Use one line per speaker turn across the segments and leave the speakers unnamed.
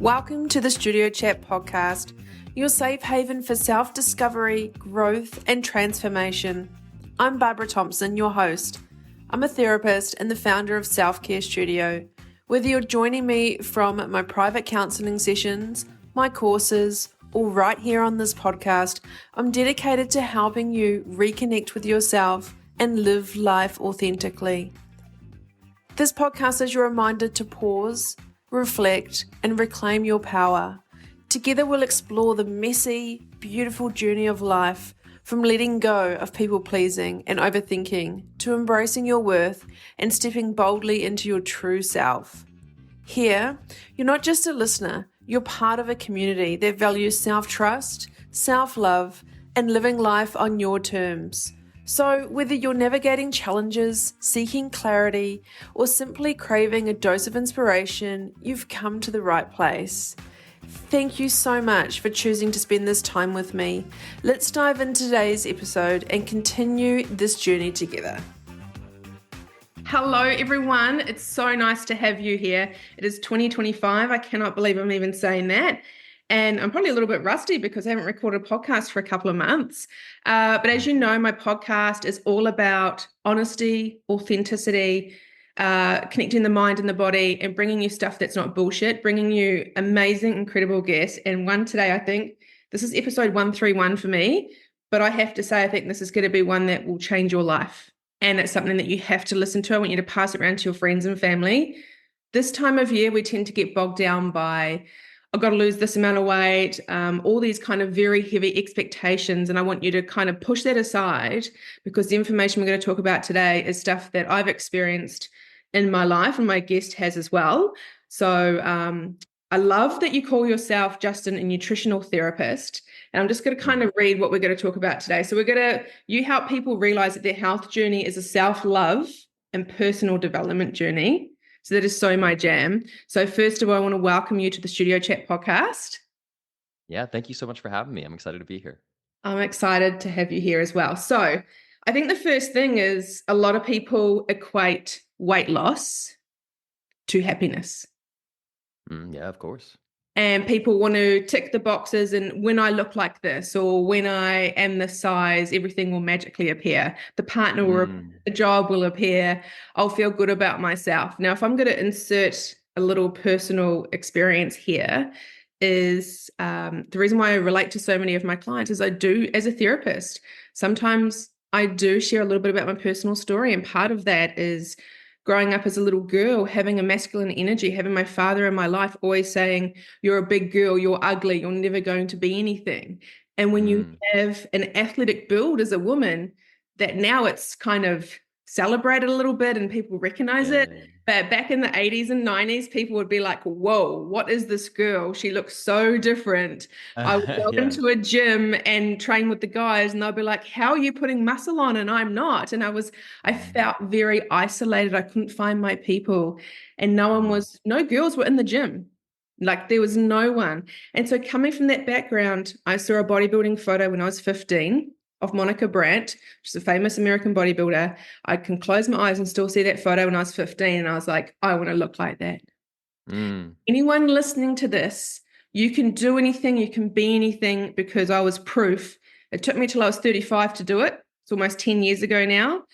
Welcome to the Studio Chat podcast, your safe haven for self-discovery, growth, and transformation. I'm Barbara Thompson, your host. I'm a therapist and the founder of Self-Care Studio. Whether you're joining me from my private counselling sessions, my courses, or right here on this podcast, I'm dedicated to helping you reconnect with yourself and live life authentically. This podcast is your reminder to pause, reflect, and reclaim your power. Together we'll explore the messy, beautiful journey of life, from letting go of people-pleasing and overthinking to embracing your worth and stepping boldly into your true self. Here, you're not just a listener, you're part of a community that values self-trust, self-love, and living life on your terms. So whether you're navigating challenges, seeking clarity, or simply craving a dose of inspiration, you've come to the right place. Thank you so much for choosing to spend this time with me. Let's dive into today's episode and continue this journey together. Hello everyone, it's so nice to have you here. It is 2025, I cannot believe I'm even saying that. And I'm probably a little bit rusty because I haven't recorded a podcast for a couple of months. But as you know, my podcast is all about honesty, authenticity, connecting the mind and the body, and bringing you stuff that's not bullshit, bringing you amazing, incredible guests. And one today, I think this is episode 131 for me, but I have to say, I think this is going to be one that will change your life. And it's something that you have to listen to. I want you to pass it around to your friends and family. This time of year, we tend to get bogged down by, I've got to lose this amount of weight, all these kind of very heavy expectations. And I want you to kind of push that aside, because the information we're going to talk about today is stuff that I've experienced in my life and my guest has as well. So I love that you call yourself, Justin, a nutritional therapist. And I'm just going to kind of read what we're going to talk about today. So you help people realize that their health journey is a self-love and personal development journey. So that is so my jam. So first of all, I want to welcome you to the Studio Chat podcast.
Yeah, thank you so much for having me. I'm excited to be here.
I'm excited to have you here as well. So I think the first thing is a lot of people equate weight loss to happiness.
Yeah, of course.
And people want to tick the boxes, and when I look like this or when I am this size, everything will magically appear. The partner will appear, the job will appear. I'll feel good about myself. Now, if I'm going to insert a little personal experience here, is the reason why I relate to so many of my clients is I do, as a therapist, sometimes I do share a little bit about my personal story. And part of that is growing up as a little girl, having a masculine energy, having my father in my life always saying, you're a big girl, you're ugly, you're never going to be anything. And when you have an athletic build as a woman, that now it's kind of celebrated a little bit and people recognize it. But back in the 80s and 90s, people would be like, whoa, what is this girl? She looks so different. I would go into a gym and train with the guys and they'll be like, how are you putting muscle on? And I'm not. And I felt very isolated. I couldn't find my people, and no girls were in the gym. Like there was no one. And so coming from that background, I saw a bodybuilding photo when I was 15 of Monica Brandt, which is a famous American bodybuilder. I can close my eyes and still see that photo when I was 15. And I was like, I want to look like that. Anyone listening to this, you can do anything, you can be anything, because I was proof. It took me till I was 35 to do it. It's almost 10 years ago now.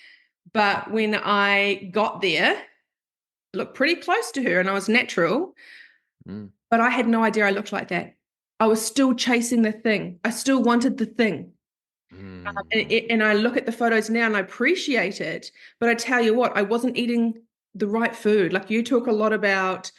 But when I got there, I looked pretty close to her and I was natural. But I had no idea I looked like that. I was still chasing the thing. I still wanted the thing. And I look at the photos now and I appreciate it. But I tell you what, I wasn't eating the right food. Like you talk a lot about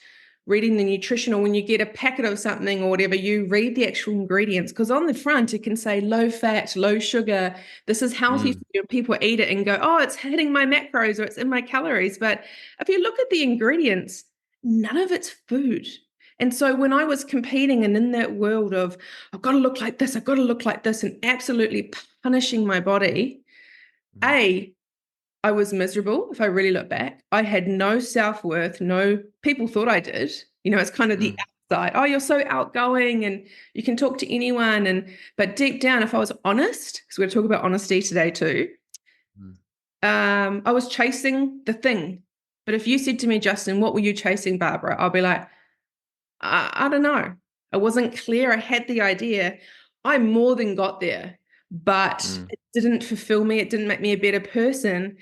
reading the nutritional, when you get a packet of something or whatever, you read the actual ingredients, because on the front it can say low fat, low sugar, this is healthy for you, and people eat it and go, oh, it's hitting my macros or it's in my calories. But if you look at the ingredients, none of it's food. And so when I was competing and in that world of, I've got to look like this, I've got to look like this, and absolutely punishing my body, I was miserable. If I really look back, I had no self-worth. No, people thought I did. You know, it's kind of the outside. Oh, you're so outgoing and you can talk to anyone. But deep down, if I was honest, because we're going to talk about honesty today too, I was chasing the thing. But if you said to me, Justin, what were you chasing, Barbara? I'll be like, I don't know. I wasn't clear. I had the idea. I more than got there, but
Mm,
it didn't fulfill me. It didn't make me a better person.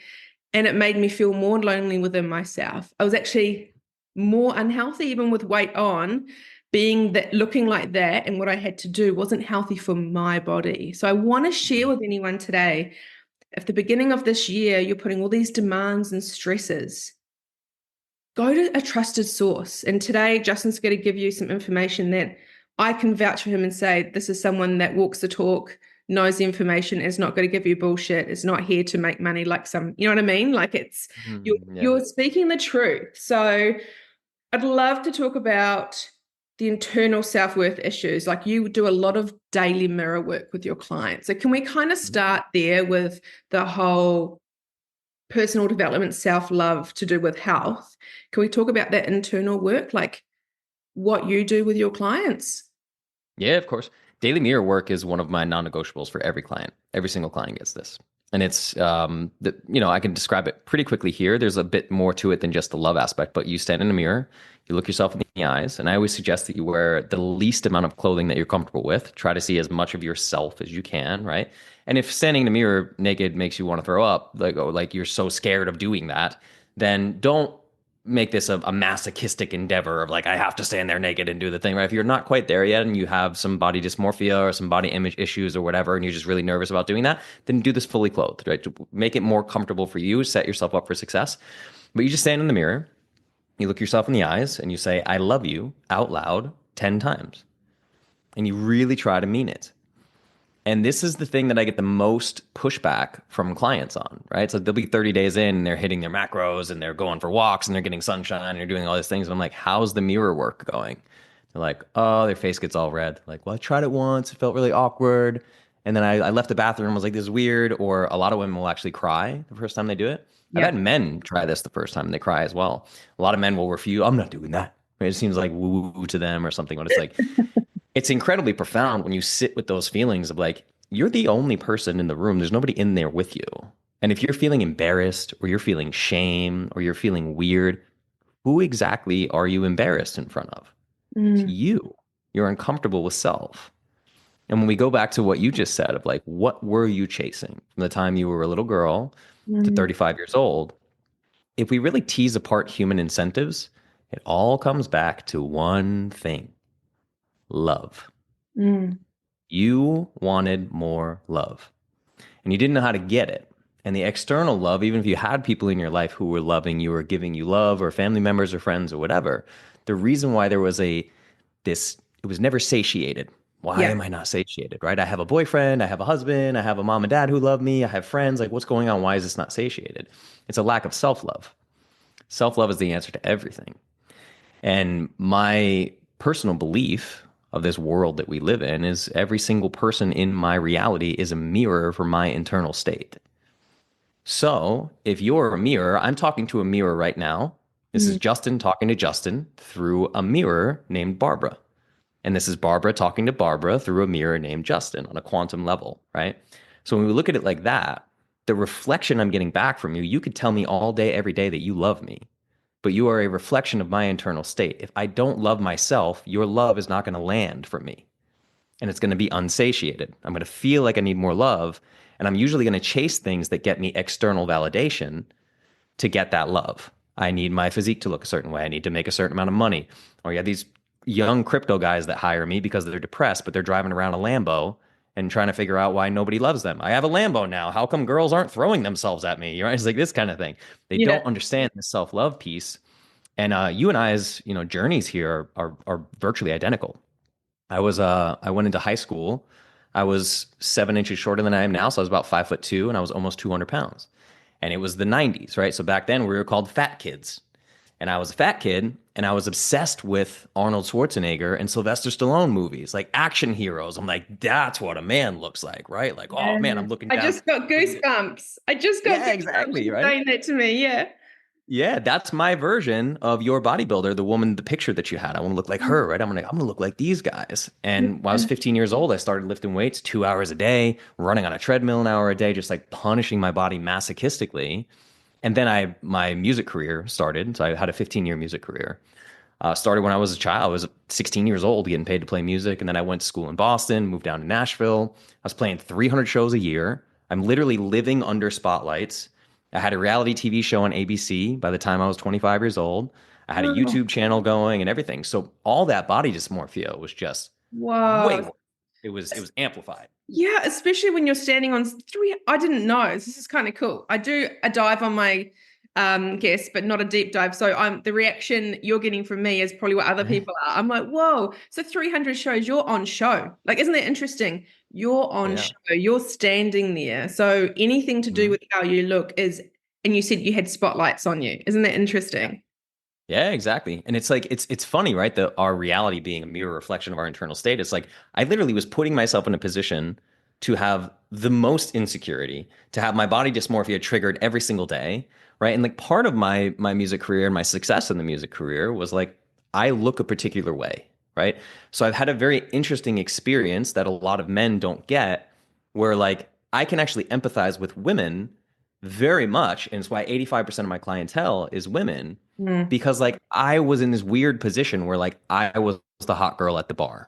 And it made me feel more lonely within myself. I was actually more unhealthy, even with weight on. Being that, looking like that, and what I had to do wasn't healthy for my body. So I want to share
mm.
with anyone today, if the beginning of this year you're putting all these demands and stresses, go to a trusted source. And today, Justin's going to give you some information that I can vouch for him and say, this is someone that walks the talk, knows the information, is not going to give you bullshit, is not here to make money like some, you know what I mean? Like it's, you're,
Yeah.
you're speaking the truth. So I'd love to talk about the internal self-worth issues. Like you do a lot of daily mirror work with your clients. So can we kind of start there with the whole personal development, self-love to do with health? Can we talk about that internal work, like what you do with your clients?
Yeah, of course. Daily mirror work is one of my non-negotiables for every client. Every single client gets this. And it's I can describe it pretty quickly here. There's a bit more to it than just the love aspect, but you stand in a mirror, you look yourself in the eyes, and I always suggest that you wear the least amount of clothing that you're comfortable with. Try to see as much of yourself as you can, right? And if standing in the mirror naked makes you want to throw up, like you're so scared of doing that, then don't make this a masochistic endeavor of like I have to stand there naked and do the thing, right? If you're not quite there yet and you have some body dysmorphia or some body image issues or whatever, and you're just really nervous about doing that, then do this fully clothed, right? To make it more comfortable for you, set yourself up for success. But you just stand in the mirror, you look yourself in the eyes, and you say, I love you out loud 10 times. And you really try to mean it. And this is the thing that I get the most pushback from clients on, right? So they'll be 30 days in and they're hitting their macros and they're going for walks and they're getting sunshine and they're doing all these things. And I'm like, how's the mirror work going? They're like, oh, their face gets all red. Like, well, I tried it once. It felt really awkward. And then I left the bathroom. I was like, this is weird. Or a lot of women will actually cry the first time they do it. I've
Yeah.
had men try this the first time and they cry as well. A lot of men will refuse. I'm not doing that. It seems like woo woo to them or something. But it's like, it's incredibly profound when you sit with those feelings of like, you're the only person in the room. There's nobody in there with you. And if you're feeling embarrassed or you're feeling shame or you're feeling weird, who exactly are you embarrassed in front of? It's
Mm,
you. You're uncomfortable with self. And when we go back to what you just said of like, what were you chasing from the time you were a little girl to
mm,
35 years old? If we really tease apart human incentives, it all comes back to one thing: love.
mm,
You wanted more love and you didn't know how to get it. And the external love, even if you had people in your life who were loving you or giving you love or family members or friends or whatever, the reason why there was it was never satiated. Why
yeah.
am I not satiated, right? I have a boyfriend, I have a husband, I have a mom and dad who love me, I have friends. Like, what's going on? Why is this not satiated? It's a lack of self love. Self love is the answer to everything. And my personal belief of this world that we live in is every single person in my reality is a mirror for my internal state. So if you're a mirror, I'm talking to a mirror right now. This is
Mm,
Justin talking to Justin through a mirror named Barbara. And this is Barbara talking to Barbara through a mirror named Justin on a quantum level, right? So when we look at it like that, the reflection I'm getting back from you, you could tell me all day, every day that you love me, but you are a reflection of my internal state. If I don't love myself, your love is not going to land for me and it's going to be unsatiated. I'm going to feel like I need more love. And I'm usually going to chase things that get me external validation to get that love. I need my physique to look a certain way. I need to make a certain amount of money. Or you have these young crypto guys that hire me because they're depressed, but they're driving around a Lambo and trying to figure out why nobody loves them. I have a Lambo now. How come girls aren't throwing themselves at me? Right? It's like this kind of thing. They
yeah.
don't understand the self-love piece. And you and I's, journeys here are virtually identical. I went into high school. I was 7 inches shorter than I am now, so I was about 5'2", and I was almost 200 pounds. And it was the 90s, right? So back then we were called fat kids. And I was a fat kid, and I was obsessed with Arnold Schwarzenegger and Sylvester Stallone movies, like action heroes. I'm like, that's what a man looks like, right? Like, oh man,
Yeah.
I'm looking
I
down,
just got
looking at,
goosebumps. I just got
yeah,
goosebumps
exactly,
you
right?
saying that to me. Yeah.
Yeah, that's my version of your bodybuilder, the woman, the picture that you had. I want to look like her, right? I'm gonna look like these guys. And when I was 15 years old, I started lifting weights 2 hours a day, running on a treadmill an hour a day, just like punishing my body masochistically. And then my music career started. So I had a 15-year music career. Started when I was a child. I was 16 years old, getting paid to play music. And then I went to school in Boston, moved down to Nashville. I was playing 300 shows a year. I'm literally living under spotlights. I had a reality TV show on ABC by the time I was 25 years old. I had a
Oh,
YouTube channel going and everything. So all that body dysmorphia was just way
wow.
worse. It was amplified.
Yeah, especially when you're standing on three. I didn't know. This is kind of cool. I do a dive on my guests, but not a deep dive. So I'm the reaction you're getting from me is probably what other people are. I'm like, whoa. So 300 shows, you're on show. Like, isn't that interesting? You're on
Yeah.
show. You're standing there. So anything to do
Mhm.
with how you look is, and you said you had spotlights on you. Isn't that interesting?
Yeah, exactly. And it's like it's funny, right? That our reality being a mirror reflection of our internal state. It's like I literally was putting myself in a position to have the most insecurity, to have my body dysmorphia triggered every single day, right? And like part of my music career and my success in the music career was like I look a particular way, right? So I've had a very interesting experience that a lot of men don't get, where like I can actually empathize with women very much, and it's why 85% of my clientele is women
Mm.
because like I was in this weird position where like I was the hot girl at the bar.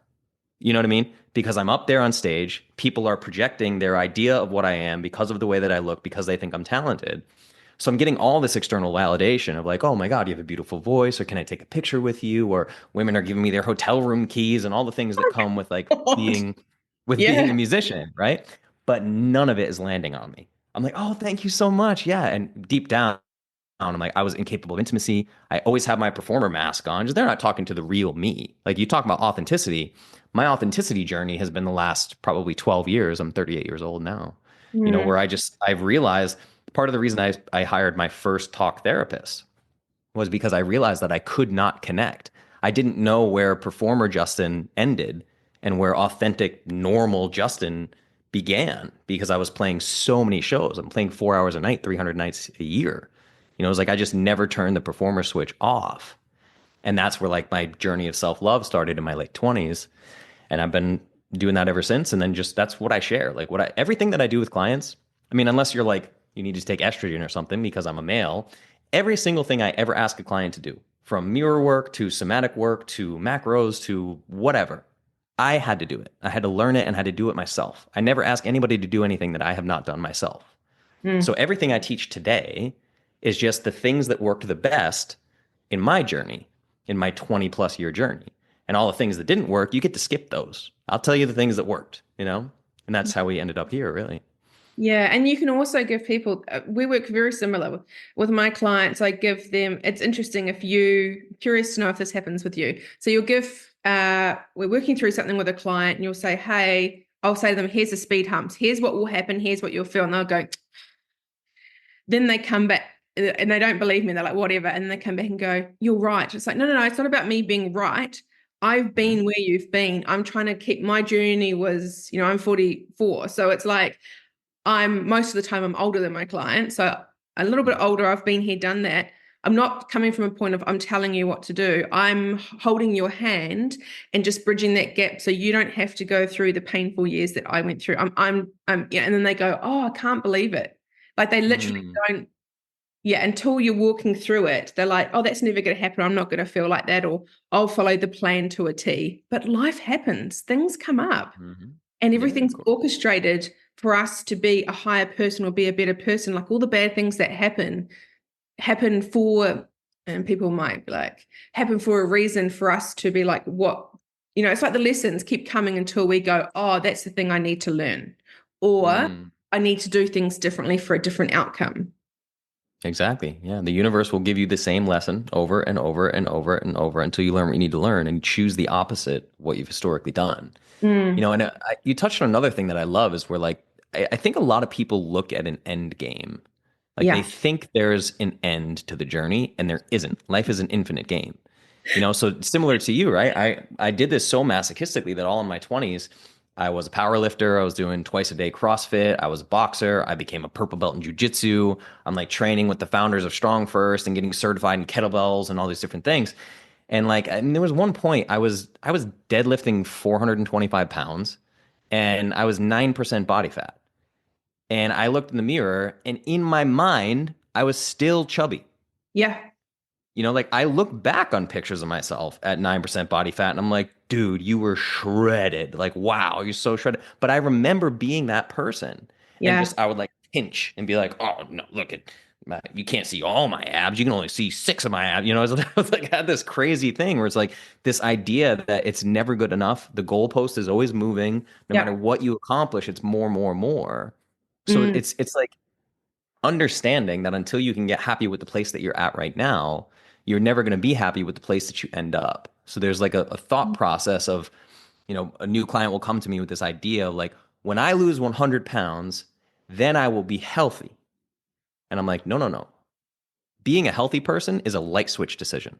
You know what I mean? Because I'm up there on stage, people are projecting their idea of what I am because of the way that I look, because they think I'm talented. So I'm getting all this external validation of like, oh my God, you have a beautiful voice, or can I take a picture with you? Or women are giving me their hotel room keys and all the things that come with like
God.
being a
Yeah.
musician, right? But none of it is landing on me. I'm like, oh, thank you so much. Yeah. And deep down, I'm like, I was incapable of intimacy. I always have my performer mask on. Just they're not talking to the real me. Like you talk about authenticity. My authenticity journey has been the last probably 12 years. I'm 38 years old now.
Mm.
Where I've realized part of the reason I hired my first talk therapist was because I realized that I could not connect. I didn't know where performer Justin ended and where authentic, normal Justin began because I was playing so many shows. I'm playing 4 hours a night, 300 nights a year. It was like I just never turned the performer switch off. And that's where like my journey of self love started in my late 20s. And I've been doing that ever since. And then just that's what I share. Like everything that I do with clients, I mean, unless you're like, you need to take estrogen or something because I'm a male, every single thing I ever ask a client to do, from mirror work to somatic work to macros to whatever, I had to do it. I had to learn it and had to do it myself. I never ask anybody to do anything that I have not done myself. So
Mm.
everything I teach today is just the things that worked the best in my journey, in my 20 plus year journey. And all the things that didn't work, you get to skip those. I'll tell you the things that worked. And that's how we ended up here, really.
Yeah, and you can also give people, we work very similar with my clients. I give them, it's interesting if you, curious to know if this happens with you. So you'll give, we're working through something with a client and you'll say, hey, I'll say to them, here's the speed humps. Here's what will happen. Here's what you'll feel. And they'll go, then they come back and they don't believe me. They're like, whatever. And they come back and go, you're right. It's like, no, no, no. It's not about me being right. I've
Mhm.
been where you've been. I'm trying to keep my journey was, I'm 44. So it's like, I'm most of the time I'm older than my client. So a little bit older, I've been here, done that. I'm not coming from a point of I'm telling you what to do. I'm holding your hand and just bridging that gap so you don't have to go through the painful years that I went through. Yeah. And then they go, oh, I can't believe it. Like they literally
Mm,
don't, yeah, until you're walking through it, they're like, oh, that's never going to happen. I'm not going to feel like that, or I'll follow the plan to a T. But life happens, things come up,
mhm.
and
Yeah, of
everything's
course.
orchestrated for us to be a higher person or be a better person. Like all the bad things that happen for, and people might be like, happen for a reason for us to be like, what, it's like the lessons keep coming until we go, oh, that's the thing I need to learn, or
Mm,
I need to do things differently for a different outcome.
exactly. Yeah. The universe will give you the same lesson over and over and over and over until you learn what you need to learn and choose the opposite of what you've historically done.
Mm,
And you touched on another thing that I love is where like I think a lot of people look at an end game. Like they
yeah.
think there's an end to the journey and there isn't. Life is an infinite game. So similar to you, right? I did this so masochistically that all in my 20s, I was a power lifter. I was doing twice a day CrossFit. I was a boxer. I became a purple belt in jujitsu. I'm like training with the founders of Strong First and getting certified in kettlebells and all these different things. And like, I mean, there was one point I was deadlifting 425 pounds and I was 9% body fat. And I looked in the mirror and in my mind, I was still chubby.
Yeah.
Like I look back on pictures of myself at 9% body fat and I'm like, dude, you were shredded. Like, wow, you're so shredded. But I remember being that person and
Yeah.
just, I would like pinch and be like, oh, no, look at you can't see all my abs. You can only see six of my abs. So I was like, I had this crazy thing where it's like this idea that it's never good enough. The goalpost is always moving. No matter
Yeah.
what you accomplish, it's more, more, more. So
Mm,
it's like, understanding that until you can get happy with the place that you're at right now, you're never going to be happy with the place that you end up. So there's like a thought process of, a new client will come to me with this idea of like, when I lose 100 pounds, then I will be healthy. And I'm like, no, no, no. Being a healthy person is a light switch decision.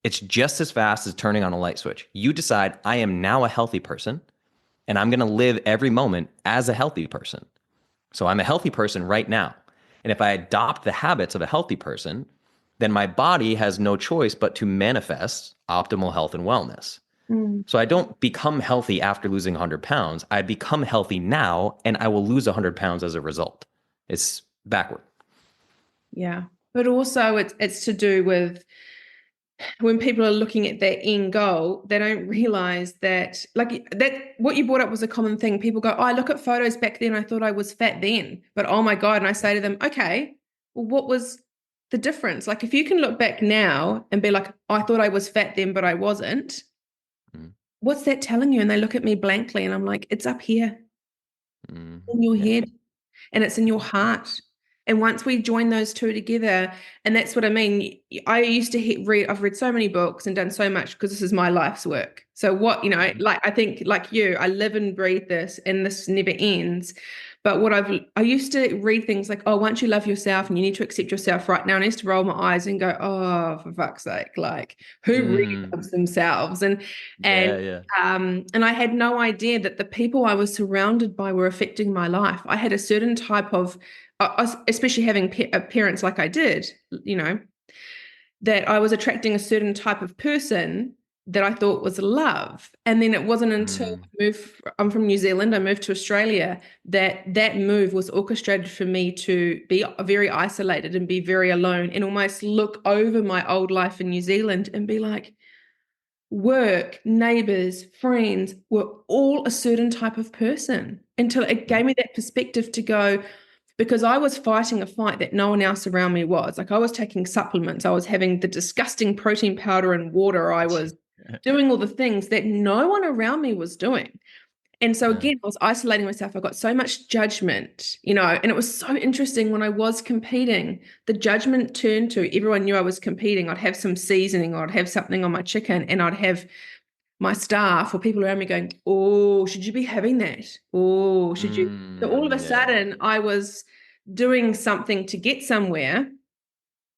It's just as fast as turning on a light switch. You decide, I am now a healthy person, and I'm going to live every moment as a healthy person. So I'm a healthy person right now. And if I adopt the habits of a healthy person, then my body has no choice but to manifest optimal health and wellness.
mm.
So I don't become healthy after losing 100 pounds. I become healthy now and I will lose 100 pounds as a result. It's backward.
Yeah. But also it's to do with when people are looking at their end goal, they don't realize that, like that, what you brought up was a common thing. People go, oh, I look at photos back then, I thought I was fat then, but oh my God. And I say to them, okay, well, what was the difference? Like, if you can look back now and be like, I thought I was fat then, but I wasn't,
Mm,
what's that telling you? And they look at me blankly and I'm like, it's up here in your
yeah.
head and it's in your heart. And once we join those two together, and that's what I mean. I used to read, I've read so many books and done so much because this is my life's work. So what,
Mhm.
like I think like you, I live and breathe this and this never ends. But I used to read things like, oh, once you love yourself and you need to accept yourself right now, and I used to roll my eyes and go, oh, for fuck's sake, like who really
Mm,
loves themselves? And
yeah, yeah.
and I had no idea that the people I was surrounded by were affecting my life. I had a certain type of, especially having parents like I did, that I was attracting a certain type of person that I thought was love. And then it wasn't until
Mm,
I'm from New Zealand, I moved to Australia, that move was orchestrated for me to be very isolated and be very alone and almost look over my old life in New Zealand and be like, work, neighbors, friends were all a certain type of person until it
mm,
gave me that perspective to go, because I was fighting a fight that no one else around me was. Like I was taking supplements, I was having the disgusting protein powder and water, I was doing all the things that no one around me was doing. And so
yeah.
again, I was isolating myself. I got so much judgment, and it was so interesting when I was competing, the judgment turned to everyone knew I was competing. I'd have some seasoning or I'd have something on my chicken and I'd have my staff or people around me going, oh, should you be having that? Oh, should you? So all of a
Yeah.
sudden I was doing something to get somewhere.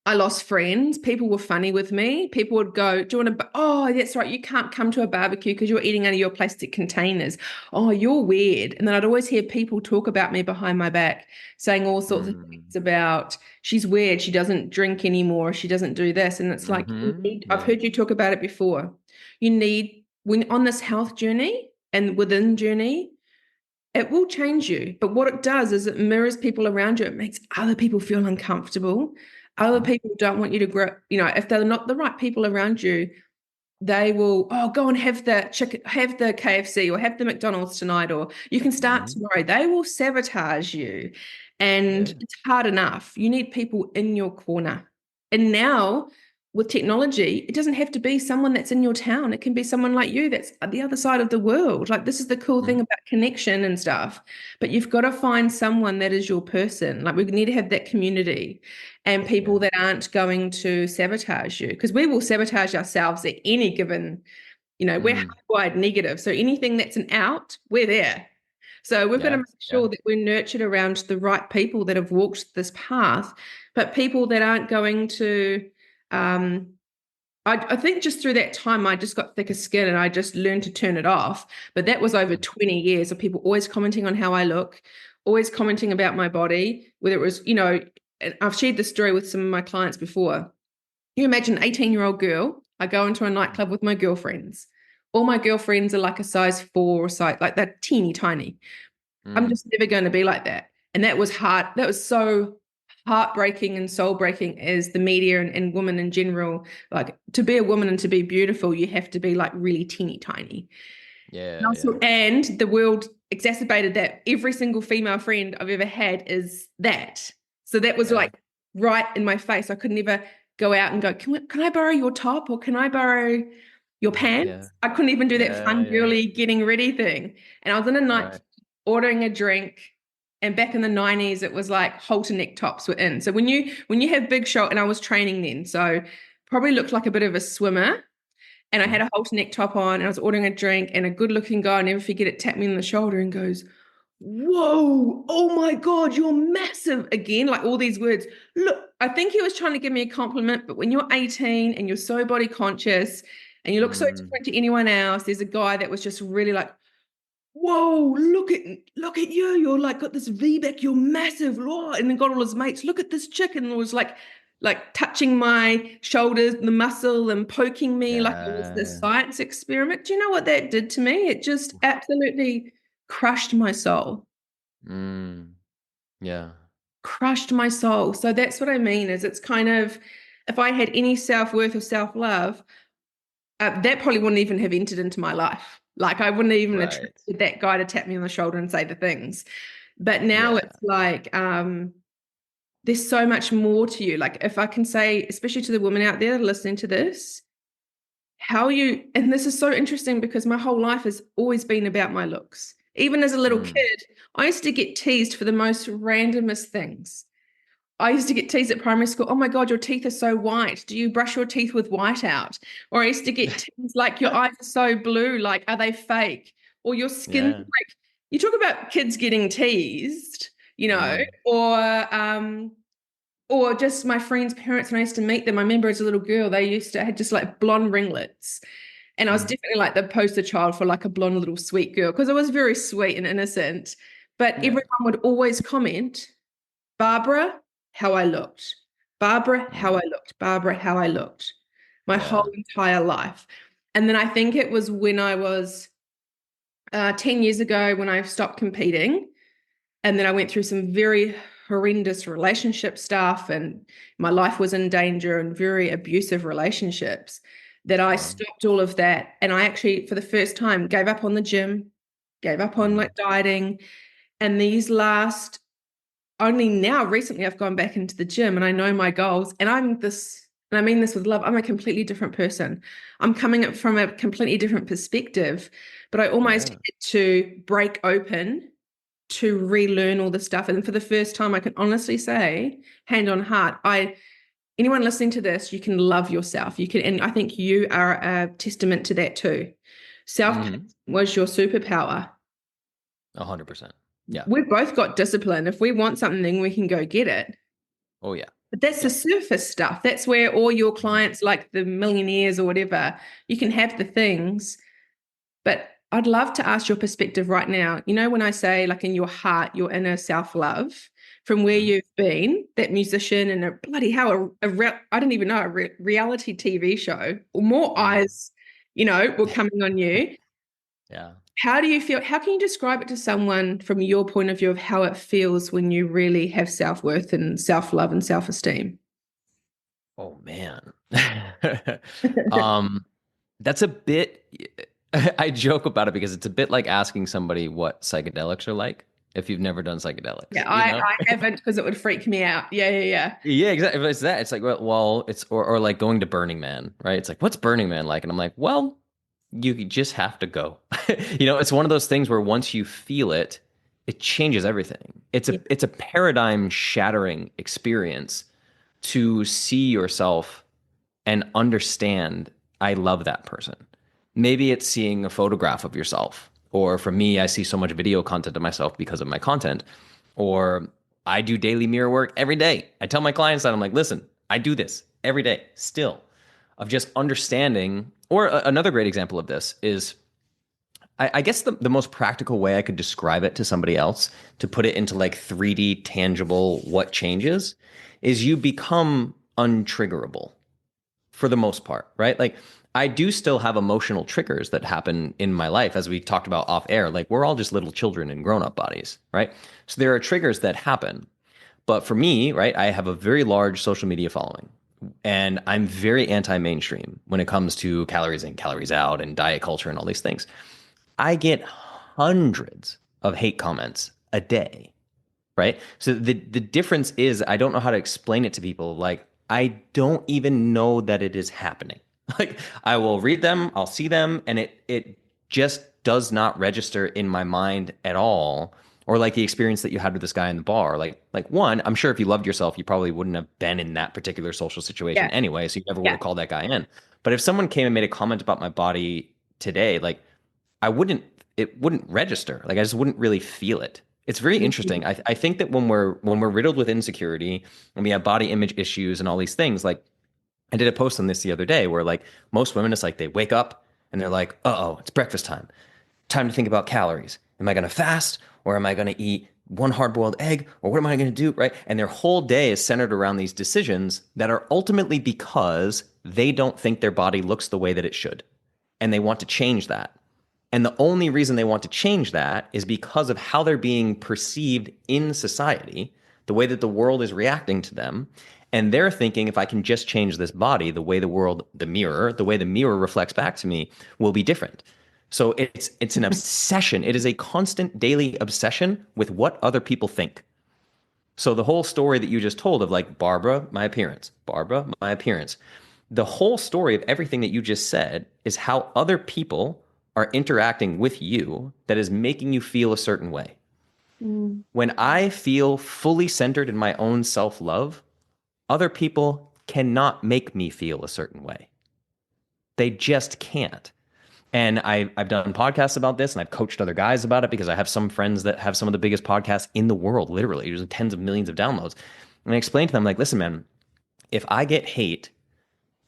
I lost friends. People were funny with me. People would go, do you want to, oh, that's right. You can't come to a barbecue because you're eating out of your plastic containers. Oh, you're weird. And then I'd always hear people talk about me behind my back, saying all sorts of
Mm,
things about she's weird. She doesn't drink anymore. She doesn't do this. And it's like, I've
yeah.
heard you talk about it before. You need, when on this health journey and within journey, it will change you. But what it does is it mirrors people around you. It makes other people feel uncomfortable. Other
Mm,
people don't want you to grow. If they're not the right people around you, they will, oh, go and have the chicken, have the KFC or have the McDonald's tonight, or you can start
mm,
tomorrow. They will sabotage you.
yeah.
And it's hard enough. You need people in your corner. And now with technology, it doesn't have to be someone that's in your town. It can be someone like you that's at the other side of the world. Like this is the cool thing
Mm,
about connection and stuff. But you've got to find someone that is your person. Like we need to have that community and
yeah.
people that aren't going to sabotage you, because we will sabotage ourselves at any given, we're
Mm,
hardwired negative. So anything that's an out, we're there. So we've got to
yeah.
make
Yeah.
sure that we're nurtured around the right people that have walked this path, but people that aren't going to, um, I think just through that time, I just got thicker skin and I just learned to turn it off. But that was over 20 years of people always commenting on how I look, always commenting about my body, whether it was, and I've shared this story with some of my clients before. You imagine an 18-year-old girl, I go into a nightclub with my girlfriends. All my girlfriends are like a size 4 or size, like they're teeny tiny. I'm
Mm,
just never going to be like that. And that was hard. That was so heartbreaking and soul breaking as the media and women in general, like to be a woman and to be beautiful, you have to be like really teeny tiny. And,
Yeah,
also,
yeah,
and the world exacerbated that. Every single female friend I've ever had is that. So that was
yeah,
like right in my face. I could never go out and go, can I borrow your top or can I borrow your
yeah,
pants? I couldn't even do that
yeah,
fun
yeah.
girly getting ready thing. And I was in a night
Right.
ordering a drink. And back in the 90s, it was like halter neck tops were in. So when you have big shoulder, and I was training then, so probably looked like a bit of a swimmer. And I had
Mhm.
a halter neck top on, and I was ordering a drink, and a good-looking guy, I'll never forget it, tapped me on the shoulder and goes, "Whoa, oh my God, you're massive." Again, like all these words. Look, I think he was trying to give me a compliment, but when you're 18 and you're so body conscious and you look so
Mm,
different to anyone else, there's a guy that was just really like, "Whoa, look at you. You're like got this V back, you're massive." Lord. And then got all his mates, look at this chick, and was like touching my shoulders, the muscle, and poking me like it was this
yeah.
science experiment. Do you know what that did to me? It just absolutely crushed my soul.
Mm, yeah.
Crushed my soul. So that's what I mean is it's kind of if I had any self-worth or self-love, that probably wouldn't even have entered into my life. Like I wouldn't even
Right.
attracted that guy to tap me on the shoulder and say the things. But now
Yeah.
it's like there's so much more to you. Like if I can say, especially to the women out there that are listening to this, how you, and this is so interesting because my whole life has always been about my looks. Even as a little
Mm,
kid, I used to get teased for the most randomest things. I used to get teased at primary school. Oh my God, your teeth are so white. Do you brush your teeth with white out? Or I used to get teased like your eyes are so blue. Like, are they fake? Or your skin,
yeah.
like you talk about kids getting teased, you know,
Mm,
or just my friends' parents when I used to meet them. I remember as a little girl, they used to had just like blonde ringlets. And I was
mhm.
definitely like the poster child for like a blonde little sweet girl because I was very sweet and innocent. But
Yeah.
everyone would always comment, Barbara, how I looked. Barbara, how
Mm,
I looked. Barbara, how I looked. My whole
yeah.
entire life. And then I think it was when I was 10 years ago when I stopped competing. And then I went through some very horrendous relationship stuff, and my life was in danger and very abusive relationships that I
Sure.
stopped all of that. And I actually, for the first time, gave up on the gym, gave up on
Mm,
like dieting. And these last only now recently I've gone back into the gym and I know my goals and and I mean this with love, I'm a completely different person. I'm coming up from a completely different perspective, but I almost
yeah.
had to break open to relearn all the stuff. And for the first time, I can honestly say, hand on heart, anyone listening to this, you can love yourself. You can, and I think you are a testament to that too. Self-care
Hmm.
was your superpower.
100%. Yeah.
We've both got discipline. If we want something, we can go get it.
Oh, yeah.
But that's the
Yeah.
surface stuff. That's where all your
Mhm.
clients, like the millionaires or whatever, you can have the things. But I'd love to ask your perspective right now. You know, when I say, like, in your heart, your inner self love, from where
Mhm.
you've been, that musician and a bloody hell, I don't even know, reality TV show, or more
Mm.
eyes, were coming on you.
Yeah.
How do you feel? How can you describe it to someone from your point of view of how it feels when you really have self worth and self love and self esteem?
Oh man. Um, that's a bit I joke about it because it's a bit like asking somebody what psychedelics are like if you've never done psychedelics,
Yeah,
you
I,
know?
I haven't because it would freak me out. Yeah, yeah, yeah.
Yeah, exactly. It's that. It's like, well, it's or like going to Burning Man, right? It's like, what's Burning Man like? And I'm like, well, you just have to go. It's one of those things where once you feel it, it changes everything.
Yeah,
It's a paradigm shattering experience to see yourself and understand I love that person. Maybe it's seeing a photograph of yourself, or for me, I see so much video content of myself because of my content, or I do daily mirror work every day. I tell my clients that I'm like, listen, I do this every day still of just understanding. Or another great example of this is I guess the most practical way I could describe it to somebody else to put it into like 3D tangible what changes is you become untriggerable for the most part, right? Like I do still have emotional triggers that happen in my life, as we talked about off air. Like we're all just little children in grown up bodies, right? So there are triggers that happen, But for me, right, I have a very large social media following, and I'm very anti-mainstream when it comes to calories in, calories out, and diet culture and all these things. I get hundreds of hate comments a day, right? So the difference is I don't know how to explain it to people. Like I don't even know that it is happening. Like I will read them, I'll see them, and it just does not register in my mind at all. Or like the experience that you had with this guy in the bar. Like one, I'm sure if you loved yourself, you probably wouldn't have been in that particular social situation
Yeah.
anyway, so you never would
Yeah.
have called that guy in. But if someone came and made a comment about my body today, like I wouldn't it wouldn't register. Like I just wouldn't really feel it. It's very interesting.
Mhm.
I think that when we're riddled with insecurity and we have body image issues and all these things, like I did a post on this the other day where like most women, it's like they wake up and they're like, uh-oh, it's breakfast time. Time to think about calories. Am I gonna fast or am I gonna eat one hard-boiled egg or what am I gonna do? Right. And their whole day is centered around these decisions that are ultimately because they don't think their body looks the way that it should. And they want to change that. And the only reason they want to change that is because of how they're being perceived in society, the way that the world is reacting to them. And they're thinking if I can just change this body, the way the way the mirror reflects back to me will be different. So it's an obsession. It is a constant daily obsession with what other people think. So the whole story that you just told of like Barbara, my appearance, Barbara, my appearance, the whole story of everything that you just said is how other people are interacting with you that is making you feel a certain way.
Mm.
When I feel fully centered in my own self-love, other people cannot make me feel a certain way. They just can't. And I've done podcasts about this and I've coached other guys about it because I have some friends that have some of the biggest podcasts in the world, literally. There's tens of millions of downloads. And I explain to them, like, listen, man, if I get hate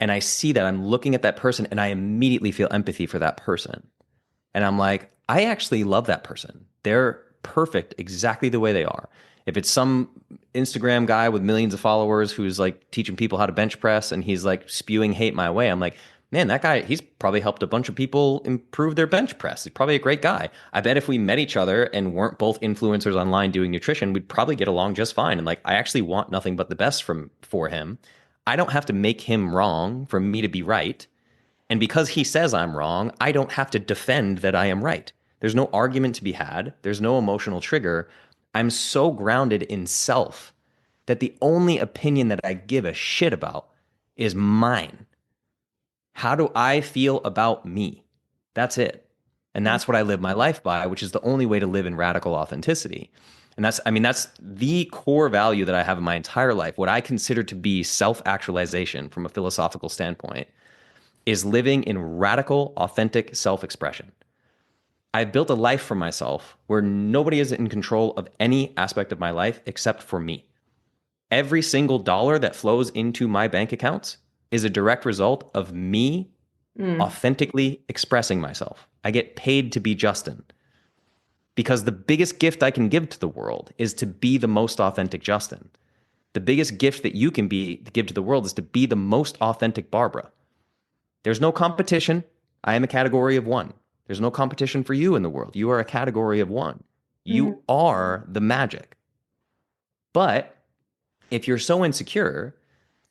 and I see that, I'm looking at that person and I immediately feel empathy for that person. And I'm like, I actually love that person. They're perfect exactly the way they are. If it's some Instagram guy with millions of followers who's like teaching people how to bench press and he's like spewing hate my way, I'm like, man, that guy, he's probably helped a bunch of people improve their bench press. He's probably a great guy. I bet if we met each other and weren't both influencers online doing nutrition, we'd probably get along just fine. And like, I actually want nothing but the best for him. I don't have to make him wrong for me to be right. And because he says I'm wrong, I don't have to defend that I am right. There's no argument to be had. There's no emotional trigger. I'm so grounded in self that the only opinion that I give a shit about is mine. How do I feel about me? That's it. And that's what I live my life by, which is the only way to live in radical authenticity. And that's the core value that I have in my entire life. What I consider to be self-actualization from a philosophical standpoint is living in radical, authentic self-expression. I've built a life for myself where nobody is in control of any aspect of my life except for me. Every single dollar that flows into my bank accounts is a direct result of me
Mm.
authentically expressing myself. I get paid to be Justin because the biggest gift I can give to the world is to be the most authentic Justin. The biggest gift that you can give to the world is to be the most authentic Barbara. There's no competition. I am a category of one. There's no competition for you in the world. You are a category of one.
Mm.
You are the magic. But if you're so insecure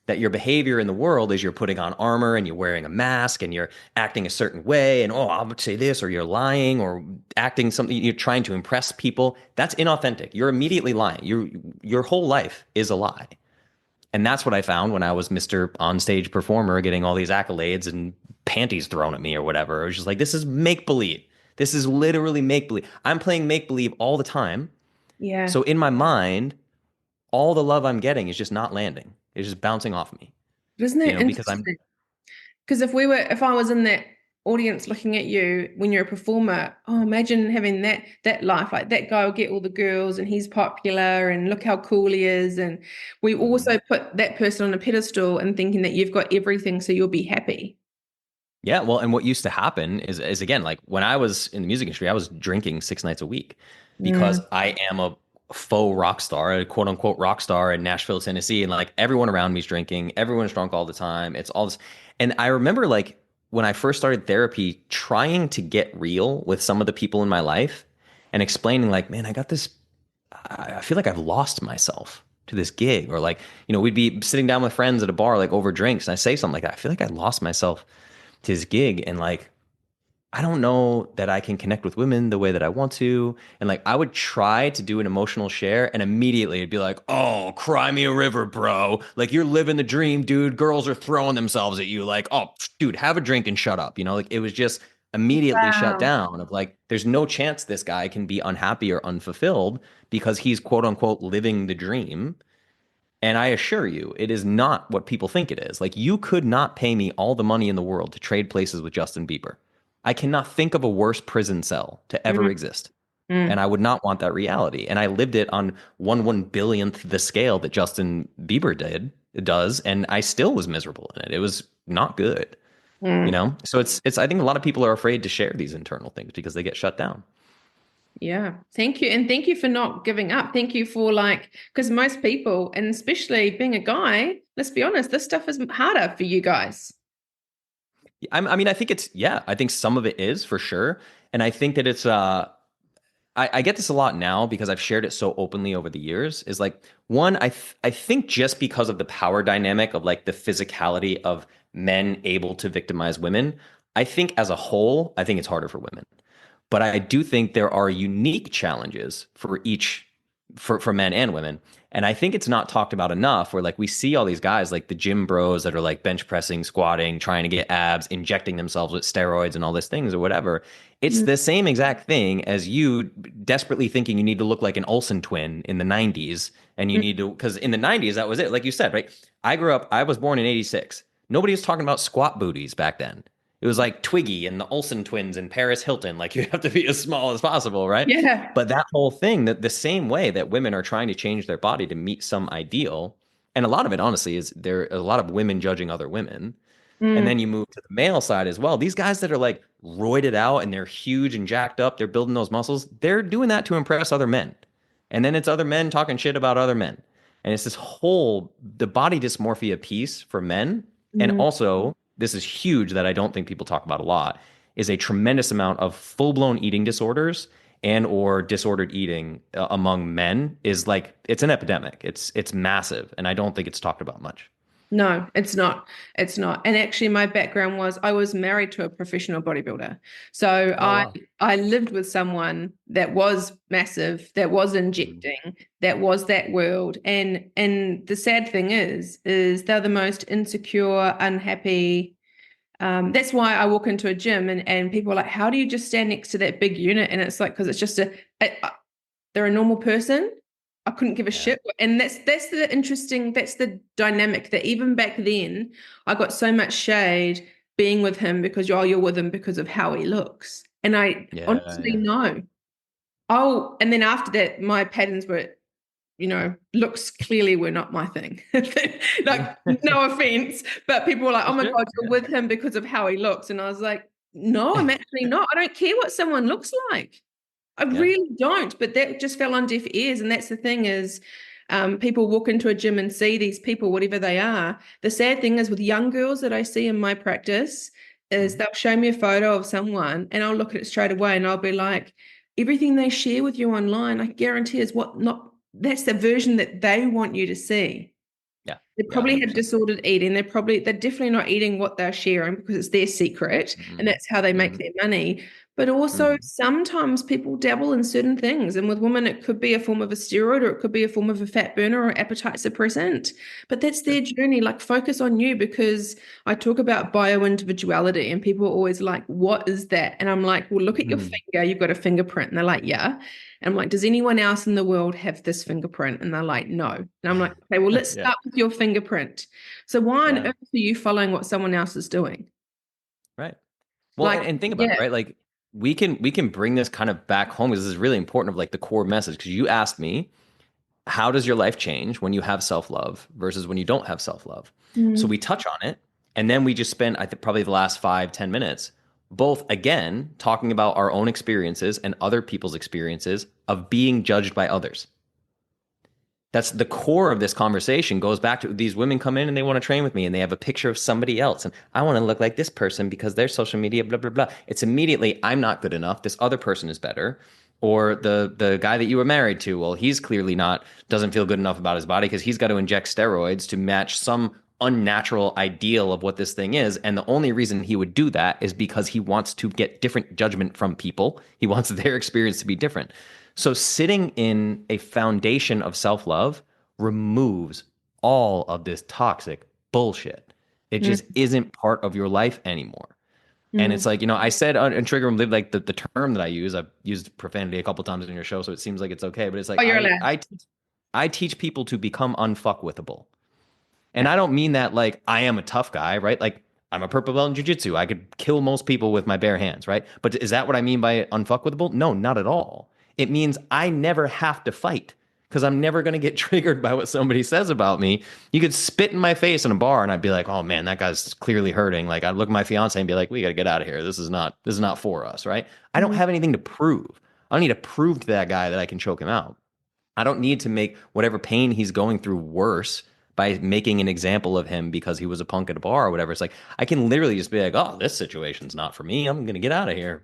that your behavior in the world is you're putting on armor and you're wearing a mask and you're acting a certain way and, oh, I would say this, or you're lying or acting something, you're trying to impress people, that's inauthentic. You're immediately lying. Your whole life is a lie. And that's what I found when I was Mr. Onstage performer getting all these accolades and panties thrown at me or whatever. It was just like, this is make believe. This is literally make believe. I'm playing make believe all the time.
Yeah.
So in my mind, all the love I'm getting is just not landing. It's just bouncing off me,
Isn't that
because I'm,
interesting? Because if I was in that audience looking at you when you're a performer, oh, imagine having that life. Like that guy will get all the girls and he's popular and look how cool he is. And we also put that person on a pedestal and thinking that you've got everything, so you'll be happy.
yeah. Well, and what used to happen is again, like when I was in the music industry, I was drinking 6 nights a week because
Mm.
I am a faux rock star, a quote unquote rock star in Nashville, Tennessee. And like everyone around me is drinking, everyone's drunk all the time. It's all this. And I remember like when I first started therapy, trying to get real with some of the people in my life and explaining like, man, I got this, I feel like I've lost myself to this gig, or like, we'd be sitting down with friends at a bar, like over drinks, and I say something like that. I feel like I lost myself to this gig, and like, I don't know that I can connect with women the way that I want to. And like, I would try to do an emotional share, and immediately it'd be like, oh, cry me a river, bro. Like, you're living the dream, dude. Girls are throwing themselves at you. Like, oh, dude, have a drink and shut up. Like, it was just immediately shut
Wow.
down of like, there's no chance this guy can be unhappy or unfulfilled because he's quote unquote living the dream. And I assure you, it is not what people think it is. Like, you could not pay me all the money in the world to trade places with Justin Bieber. I cannot think of a worse prison cell to ever
Mm,
exist. And
mm.
I would not want that reality. And I lived it on 1/1 billionth the scale that Justin Bieber does, and I still was miserable in it. It was not good,
Mm.
So it's I think a lot of people are afraid to share these internal things because they get shut down.
Yeah. Thank you. And thank you for not giving up. Thank you for because most people, and especially being a guy, let's be honest, this stuff is harder for you guys.
I mean, I think I think some of it is for sure. And I think that it's I get this a lot now because I've shared it so openly over the years. Is like, one, I think just because of the power dynamic of like the physicality of men able to victimize women, I think as a whole, I think it's harder for women. But I do think there are unique challenges for each for men and women. And I think it's not talked about enough where like we see all these guys like the gym bros that are like bench pressing, squatting, trying to get abs, injecting themselves with steroids and all these things or whatever. It's
Mm.
the same exact thing as you desperately thinking you need to look like an Olsen twin in the 90s. And you
Mm.
need to, because in the 90s, that was it. Like you said, right? I was born in 86. Nobody was talking about squat booties back then. It was like Twiggy and the Olsen twins and Paris Hilton. Like, you have to be as small as possible, right?
Yeah.
But that whole thing, that the same way that women are trying to change their body to meet some ideal, and a lot of it honestly is there are a lot of women judging other women. And
Mm.
then you move to the male side as well. These guys that are like roided out and they're huge and jacked up, they're building those muscles, they're doing that to impress other men. And then it's other men talking shit about other men. And it's this whole the body dysmorphia piece for men. And
Mm.
also, this is huge that I don't think people talk about a lot, is a tremendous amount of full-blown eating disorders and or disordered eating among men is like it's an epidemic. It's massive, and I don't think it's talked about much.
No, it's not. It's not. And actually, my background was I was married to a professional bodybuilder. So
Oh
I
wow.
I lived with someone that was massive, that was
Mhm.
injecting, that was that world. And the sad thing is they're the most insecure, unhappy. That's why I walk into a gym and people are like, how do you just stand next to that big unit? And it's like, because it's just they're a normal person. I couldn't give a
Yeah.
shit. And that's the dynamic that even back then I got so much shade being with him because you're with him because of how he looks. And I
Yeah.
honestly
Yeah.
know. Oh, and then after that, my patterns were, looks clearly were not my thing. Like, no offense, but people were like, oh my
Sure.
God, you're with him because of how he looks. And I was like, no, I'm actually not. I don't care what someone looks like. I
Yeah.
really don't, but that just fell on deaf ears. And that's the thing is, people walk into a gym and see these people, whatever they are. The sad thing is with young girls that I see in my practice is
Mhm.
they'll show me a photo of someone and I'll look at it straight away and I'll be like, everything they share with you online, I guarantee is what not, that's the version that they want you to see.
Yeah.
They
Yeah.
probably have
100%.
disordered eating. They're definitely not eating what they're sharing because it's their secret and
Hmm.
that's how they make
Hmm.
their money. But also
Hmm.
sometimes people dabble in certain things. And with women, it could be a form of a steroid or it could be a form of a fat burner or appetite suppressant. But that's
Sure.
their journey. Like focus on you because I talk about bio-individuality and people are always like, what is that? And I'm like, well, look at your
Mhm.
finger. You've got a fingerprint. And they're like, yeah. And I'm like, does anyone else in the world have this fingerprint? And they're like, no. And I'm like, okay, well, let's
Yeah.
start with your fingerprint. So why on earth
Yeah.
are you following what someone else is doing?
Right. Well,
Like,
and think about it,
yeah.
right? Like we can bring this kind of back home because this is really important of like the core message. Because you asked me, how does your life change when you have self-love versus when you don't have self-love? So
Mm.
we touch on it, and then we just spend, I think, probably the last 5, 10 minutes, both again talking about our own experiences and other people's experiences of being judged by others. That's the core of this conversation goes back to these women come in and they want to train with me and they have a picture of somebody else and I want to look like this person because their social media blah blah blah. It's immediately I'm not good enough, this other person is better. Or the guy that you were married to, well, he's clearly not doesn't feel good enough about his body because he's got to inject steroids to match some unnatural ideal of what this thing is. And the only reason he would do that is because he wants to get different judgment from people. He wants their experience to be different. So sitting in a foundation of self-love removes all of this toxic bullshit. It just isn't part of your life anymore. And it's like, I said on Trigger Room, like the term that I use, I've used profanity a couple times in your show, so it seems like it's okay. But it's like,
Oh, you're allowed.
I teach people to become unfuckwithable. And I don't mean that like I am a tough guy, right? Like I'm a purple belt in jiu-jitsu. I could kill most people with my bare hands, right? But is that what I mean by unfuckwithable? No, not at all. It means I never have to fight because I'm never going to get triggered by what somebody says about me. You could spit in my face in a bar and I'd be like, oh man, that guy's clearly hurting. Like I'd look at my fiance and be like, we got to get out of here. This is not for us, right? I don't have anything to prove. I don't need to prove to that guy that I can choke him out. I don't need to make whatever pain he's going through worse by making an example of him because he was a punk at a bar or whatever. It's like I can literally just be like, oh, this situation's not for me. I'm gonna get out of here.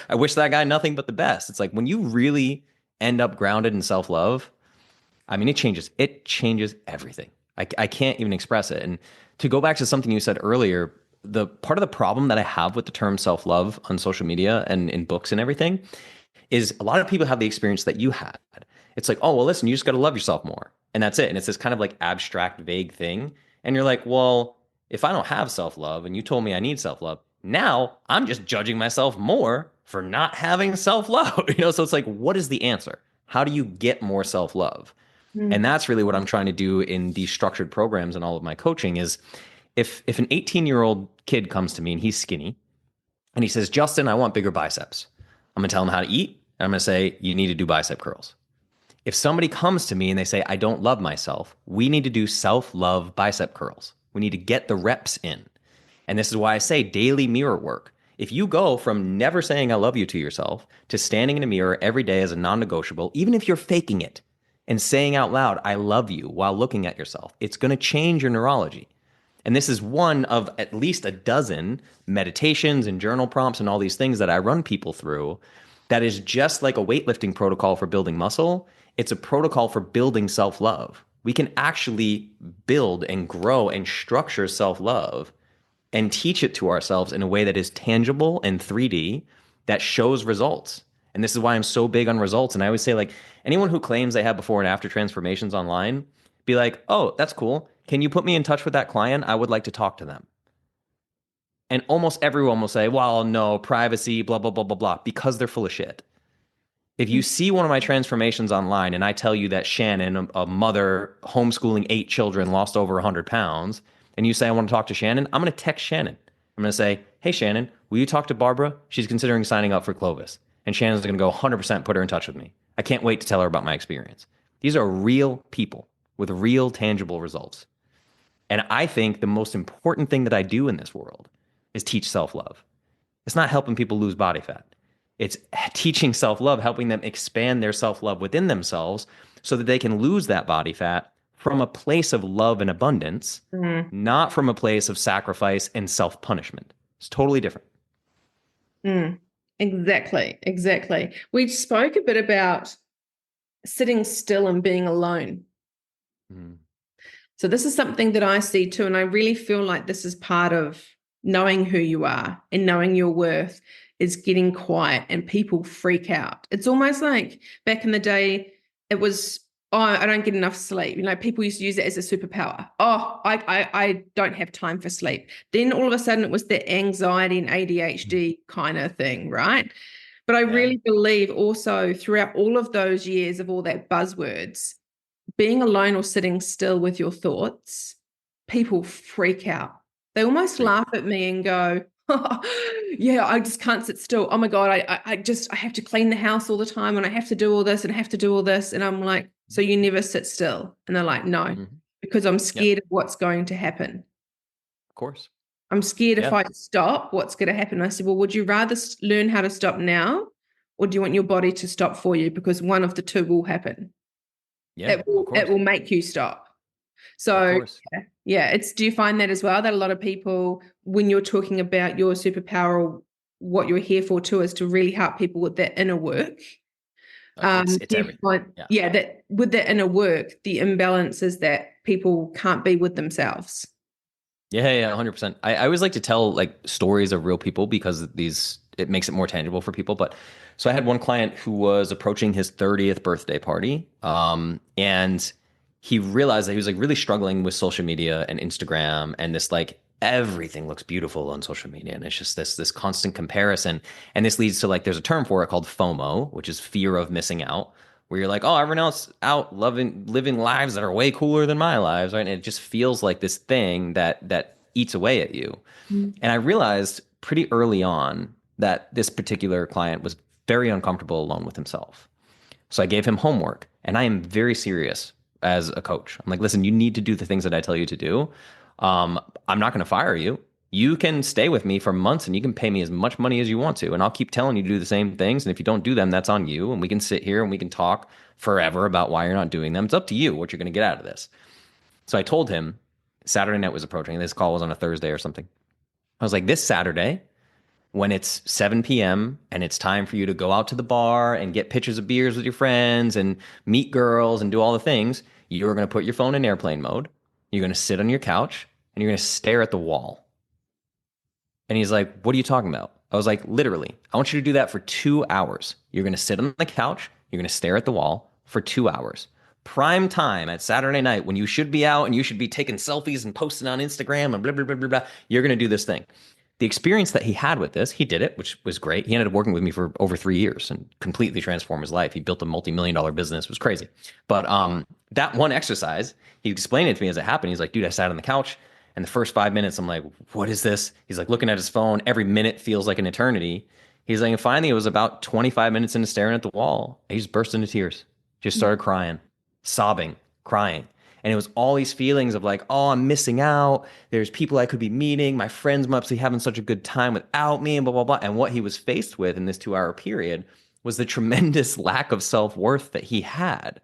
I wish that guy nothing but the best. It's like when you really end up grounded in self-love, I mean, it changes everything. I can't even express it. And to go back to something you said earlier, the part of the problem that I have with the term self-love on social media and in books and everything is a lot of people have the experience that you had. It's like, oh, well, listen, you just got to love yourself more. And that's it. And it's this kind of like abstract, vague thing. And you're like, well, if I don't have self-love and you told me I need self-love, now I'm just judging myself more for not having self-love. So it's like, what is the answer? How do you get more self-love? And that's really what I'm trying to do in these structured programs and all of my coaching is if an 18-year-old kid comes to me and he's skinny and he says, Justin, I want bigger biceps. I'm going to tell him how to eat. And I'm going to say, you need to do bicep curls. If somebody comes to me and they say, I don't love myself, we need to do self-love bicep curls. We need to get the reps in. And this is why I say daily mirror work. If you go from never saying I love you to yourself to standing in a mirror every day as a non-negotiable, even if you're faking it and saying out loud, I love you while looking at yourself, it's going to change your neurology. And this is one of at least a dozen meditations and journal prompts and all these things that I run people through that is just like a weightlifting protocol for building muscle. It's a protocol for building self-love. We can actually build and grow and structure self-love and teach it to ourselves in a way that is tangible and 3D that shows results. And this is why I'm so big on results. And I always say, like, anyone who claims they have before and after transformations online, be like, oh, that's cool. Can you put me in touch with that client? I would like to talk to them. And almost everyone will say, well, no, privacy, blah, blah, blah, blah, blah, because they're full of shit. If you see one of my transformations online and I tell you that Shannon, a mother homeschooling 8 children, lost over 100 pounds, and you say, I want to talk to Shannon, I'm going to text Shannon. I'm going to say, hey, Shannon, will you talk to Barbara? She's considering signing up for Clovis. And Shannon's going to go 100% put her in touch with me. I can't wait to tell her about my experience. These are real people with real tangible results. And I think the most important thing that I do in this world is teach self-love. It's not helping people lose body fat. It's teaching self-love, helping them expand their self-love within themselves so that they can lose that body fat from a place of love and abundance, not from a place of sacrifice and self-punishment. It's totally different.
Exactly. We spoke a bit about sitting still and being alone. So this is something that I see too, and I really feel like this is part of knowing who you are and knowing your worth is getting quiet, and people freak out. It's almost like back in the day, it was, oh, I don't get enough sleep. People used to use it as a superpower. Oh, I don't have time for sleep. Then all of a sudden it was that anxiety and ADHD kind of thing, right? But I really believe also throughout all of those years of all that buzzwords, being alone or sitting still with your thoughts, people freak out. They almost laugh at me and go, yeah, I just can't sit still. Oh my God, I have to clean the house all the time and I have to do all this and I have to do all this. And I'm like, so you never sit still? And they're like, no, because I'm scared of what's going to happen.
Of course.
I'm scared if I stop, what's going to happen? I said, well, would you rather learn how to stop now, or do you want your body to stop for you? Because one of the two will happen. It will make you stop. So do you find that as well, that a lot of people, when you're talking about your superpower, or what you're here for too, is to really help people with that inner work?
It's
Do you
everything.
find,
Yeah.
yeah, that with the inner work, the imbalance is that people can't be with themselves.
Yeah, 100%. I always like to tell like stories of real people because it makes it more tangible for people. But so I had one client who was approaching his 30th birthday party, and he realized that he was like really struggling with social media and Instagram and this like everything looks beautiful on social media, and it's just this constant comparison, and this leads to like there's a term for it called FOMO, which is fear of missing out, where you're like, oh, everyone else out living lives that are way cooler than my lives, right? And it just feels like this thing that eats away at you.
Mm.
And I realized pretty early on that this particular client was very uncomfortable alone with himself. So I gave him homework, and I am very serious as a coach. I'm like, listen, you need to do the things that I tell you to do. I'm not going to fire you. You can stay with me for months and you can pay me as much money as you want to. And I'll keep telling you to do the same things. And if you don't do them, that's on you. And we can sit here and we can talk forever about why you're not doing them. It's up to you what you're going to get out of this. So I told him Saturday night was approaching. This call was on a Thursday or something. I was like, this Saturday, when it's 7 p.m. and it's time for you to go out to the bar and get pitchers of beers with your friends and meet girls and do all the things, you're going to put your phone in airplane mode. You're going to sit on your couch and you're going to stare at the wall. And he's like, what are you talking about? I was like, literally, I want you to do that for 2 hours. You're going to sit on the couch. You're going to stare at the wall for 2 hours. Prime time at Saturday night when you should be out and you should be taking selfies and posting on Instagram and blah, blah, blah, blah, blah. You're going to do this thing. The experience that he had with this, he did it, which was great. He ended up working with me for over 3 years and completely transformed his life. He built a multi-million-dollar business. It was crazy. But that one exercise, he explained it to me as it happened. He's like, dude, I sat on the couch and the first 5 minutes, I'm like, what is this? He's like looking at his phone. Every minute feels like an eternity. He's like, and finally, it was about 25 minutes into staring at the wall. He just burst into tears, just started crying, sobbing, crying. And it was all these feelings of like, oh, I'm missing out. There's people I could be meeting. My friends must be having such a good time without me and blah, blah, blah. And what he was faced with in this 2 hour period was the tremendous lack of self-worth that he had.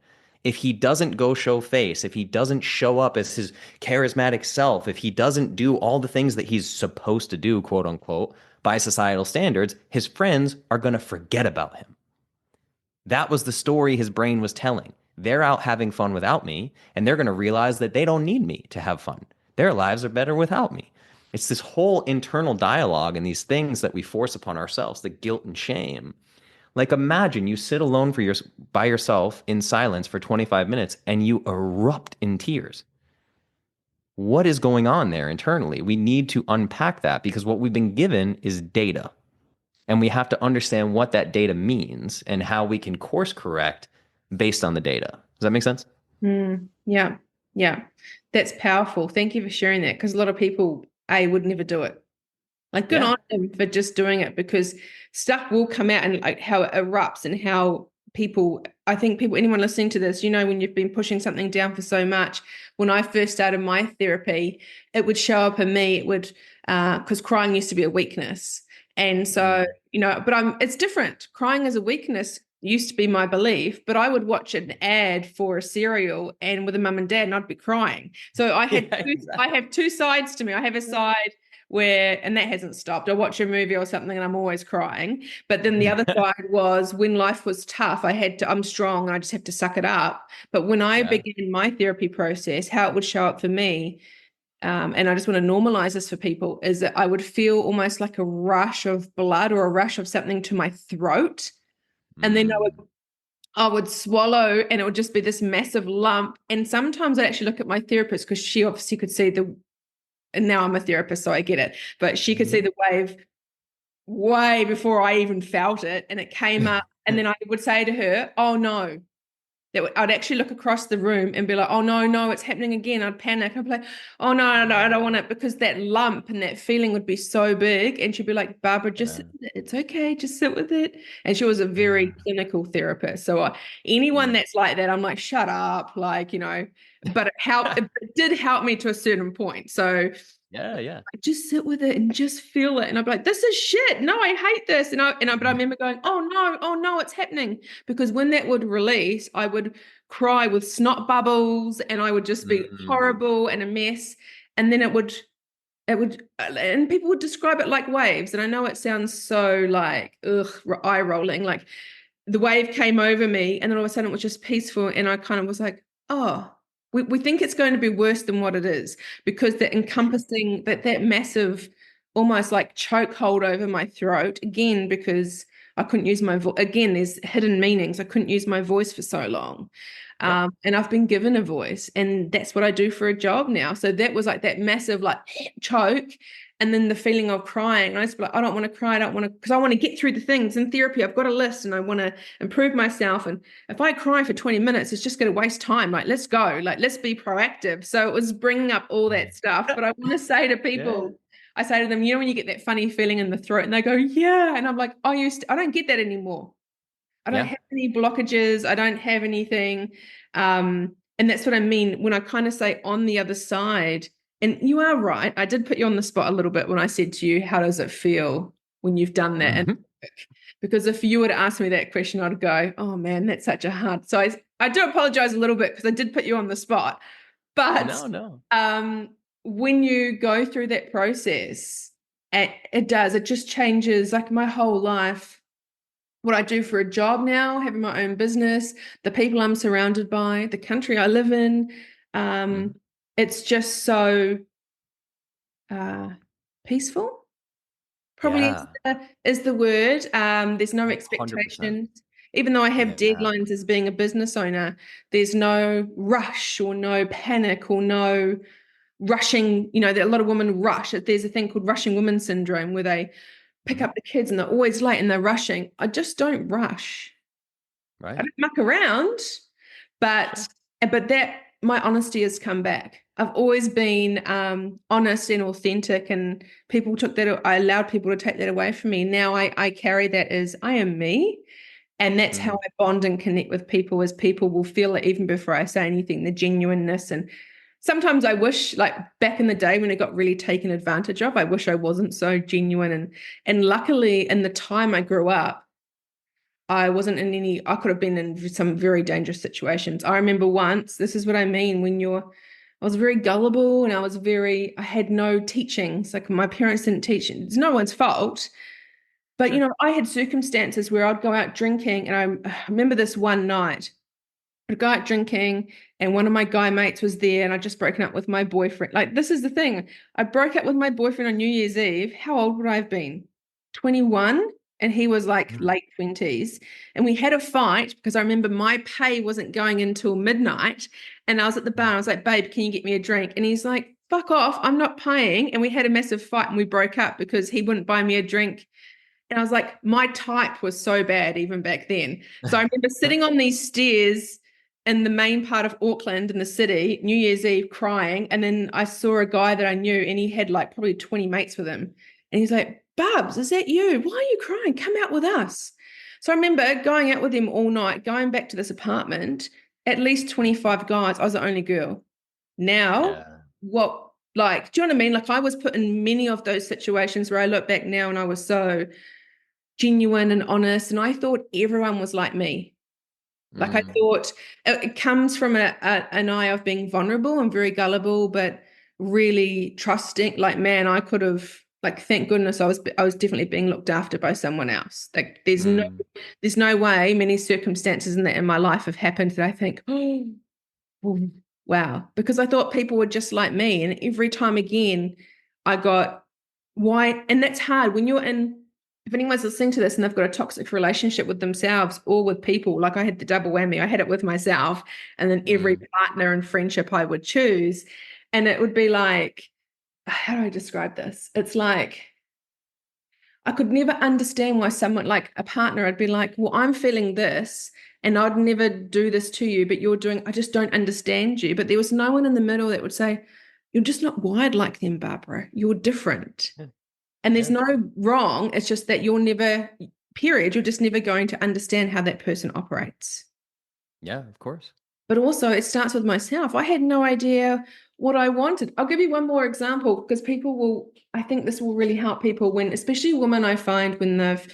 If he doesn't go show face, if he doesn't show up as his charismatic self, if he doesn't do all the things that he's supposed to do, quote unquote, by societal standards, his friends are going to forget about him. That was the story his brain was telling. They're out having fun without me, and they're going to realize that they don't need me to have fun. Their lives are better without me. It's this whole internal dialogue and these things that we force upon ourselves, the guilt and shame. Like imagine you sit alone by yourself in silence for 25 minutes and you erupt in tears. What is going on there internally? We need to unpack that because what we've been given is data. And we have to understand what that data means and how we can course correct based on the data. Does that make sense?
Yeah. Yeah. That's powerful. Thank you for sharing that because a lot of people, would never do it. Like good
Yeah.
on them for just doing it because stuff will come out and like how it erupts and how I think anyone listening to this, when you've been pushing something down for so much, when I first started my therapy, it would show up in me, because crying used to be a weakness. And so, it's different. Crying as a weakness used to be my belief, but I would watch an ad for a cereal and with a mum and dad and I'd be crying. So I had
Yeah,
I
exactly.
have two sides to me. I have a side where, and that hasn't stopped. I watch a movie or something and I'm always crying. But then the other side was when life was tough, I'm strong and I just have to suck it up. But when I
Yeah.
began my therapy process, how it would show up for me, and I just want to normalize this for people, is that I would feel almost like a rush of blood or a rush of something to my throat. And then
Mm.
I would swallow and it would just be this massive lump. And sometimes I actually look at my therapist because she obviously could see and now I'm a therapist, so I get it, but she could see
Mhm.
the wave way before I even felt it. And it came up. And then I would say to her, oh no, I'd actually look across the room and be like, oh no, no, it's happening again. I'd panic. I'd be like, oh no, no, I don't want it because that lump and that feeling would be so big. And she'd be like, Barbara, just
Yeah.
sit with it. It's okay. Just sit with it. And she was a very clinical therapist. So anyone
Mm.
that's like that, I'm like, shut up. But it did help me to a certain point. So
Yeah, yeah.
just sit with it and just feel it. And I'd be like, this is shit. No, I hate this. But I remember going, oh no, it's happening. Because when that would release, I would cry with snot bubbles and I would just be
Mm.
horrible and a mess. And then and people would describe it like waves. And I know it sounds so like, eye rolling. Like the wave came over me, and then all of a sudden it was just peaceful. And I kind of was like, oh, we think it's going to be worse than what it is, because that encompassing that massive, almost like chokehold over my throat, again, because I couldn't use my voice. Again, there's hidden meanings. I couldn't use my voice for so long.
Yep.
And I've been given a voice, and that's what I do for a job now. So that was like that massive like choke, and then the feeling of crying. And I just be like, I don't want to cry. I don't want to, because I want to get through the things in therapy. I've got a list and I want to improve myself. And if I cry for 20 minutes, it's just going to waste time. Like, let's go. Like, let's be proactive. So it was bringing up all that stuff. But I want to say to
Yeah.
people, I say to them, you know, when you get that funny feeling in the throat, and they go, yeah. And I'm like, I don't get that anymore. I don't
Yeah.
have any blockages. I don't have anything. And that's what I mean when I kind of say on the other side. And you are right. I did put you on the spot a little bit when I said to you, how does it feel when you've done that? And
Hmm.
because if you would ask me that question, I'd go, oh man, that's such a hard. So I do apologize a little bit because I did put you on the spot. But
No, no.
when you go through that process, it just changes like my whole life, what I do for a job now, having my own business, the people I'm surrounded by, the country I live in.
Mhm.
It's just so uh, peaceful, probably
Yeah.
is the word. There's no
100%.
expectations. Even though I have
Yeah.
deadlines as being a business owner, there's no rush or no panic or no rushing. You know, that a lot of women rush. There's a thing called rushing women syndrome where they pick
Mhm.
up the kids and they're always late and they're rushing. I just don't rush. I
Right.
don't muck around, but
Sure.
that my honesty has come back. I've always been honest and authentic, and people took that. I allowed people to take that away from me. Now I carry that as I am me, and that's how
Mm.
I bond and connect with people. As people will feel it even before I say anything, the genuineness. And sometimes I wish, like back in the day when it got really taken advantage of, I wish I wasn't so genuine. And luckily, in the time I grew up, I wasn't in any, I could have been in some very dangerous situations. I remember once, this is what I mean, I was very gullible, and I had no teachings. Like my parents didn't teach. It's no one's fault. But, you
Sure.
know, I had circumstances where I'd go out drinking. And I remember this one night, I'd go out drinking, and one of my guy mates was there, and I'd just broken up with my boyfriend. Like, this is the thing. I broke up with my boyfriend on New Year's Eve. How old would I have been? 21. And he was like
Mhm.
late 20s. And we had a fight because I remember my pay wasn't going until midnight. And I was at the bar. I was like, babe, can you get me a drink? And he's like, fuck off. I'm not paying. And we had a massive fight and we broke up because he wouldn't buy me a drink. And I was like, my type was so bad even back then. So I remember sitting on these stairs in the main part of Auckland in the city, New Year's Eve, crying. And then I saw a guy that I knew, and he had like probably 20 mates with him. And he's like, Babs, is that you? Why are you crying? Come out with us. So I remember going out with him all night, going back to this apartment, at least 25 guys. I was the only girl. Now,
Yeah.
what, like, do you know what I mean? Like, I was put in many of those situations where I look back now and I was so genuine and honest. And I thought everyone was like me. Like I
Mm.
thought it comes from an eye of being vulnerable and very gullible, but really trusting. Like, man, I could have, like, thank goodness I was definitely being looked after by someone else. Like
Mm.
there's no way many circumstances in my life have happened that I think, oh, wow, because I thought people were just like me. And every time again, I got why, and that's hard when you're in, if anyone's listening to this and they've got a toxic relationship with themselves or with people, like I had the double whammy, I had it with myself and then every
Mm.
partner and friendship I would choose. And it would be like, how do I describe this? It's like, I could never understand why someone like a partner, I'd be like, well, I'm feeling this and I'd never do this to you, but you're doing, I just don't understand you. But there was no one in the middle that would say, you're just not wired like them, Barbara. You're different.
Yeah.
And there's
Yeah.
no wrong. It's just that you're never, period, you're just never going to understand how that person operates.
Yeah, of course.
But also, it starts with myself. I had no idea what I wanted. I'll give you one more example because people will, I think this will really help people when, especially women, I find when they've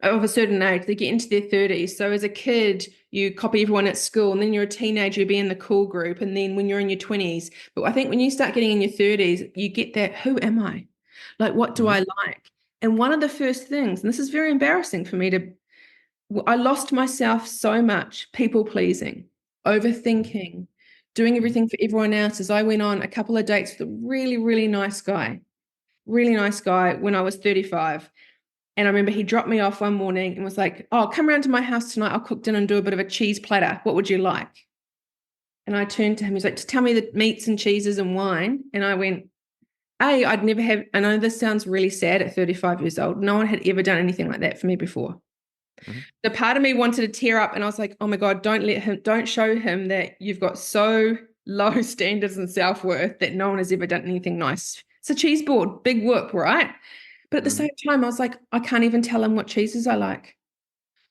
of a certain age, they get into their 30s. So as a kid, you copy everyone at school, and then you're a teenager, you be in the cool group, and then when you're in your 20s. But I think when you start getting in your 30s, you get that, who am I? Like, what do
Hmm.
I like? And one of the first things, and this is very embarrassing for me to I lost myself so much, people pleasing, overthinking, doing everything for everyone else. As I went on a couple of dates with a really, really nice guy when I was 35. And I remember he dropped me off one morning and was like, "Oh, come around to my house tonight. I'll cook dinner and do a bit of a cheese platter. What would you like?" And I turned to him. He's like, "Just tell me the meats and cheeses and wine." And I went, I'd never have, I know this sounds really sad at 35 years old. No one had ever done anything like that for me before.
Mm-hmm.
The part of me wanted to tear up and I was like, oh my God, don't show him that you've got so low standards and self-worth that no one has ever done anything nice. It's a cheese board, big whoop, right? But at the same time, I was like, I can't even tell him what cheeses I like.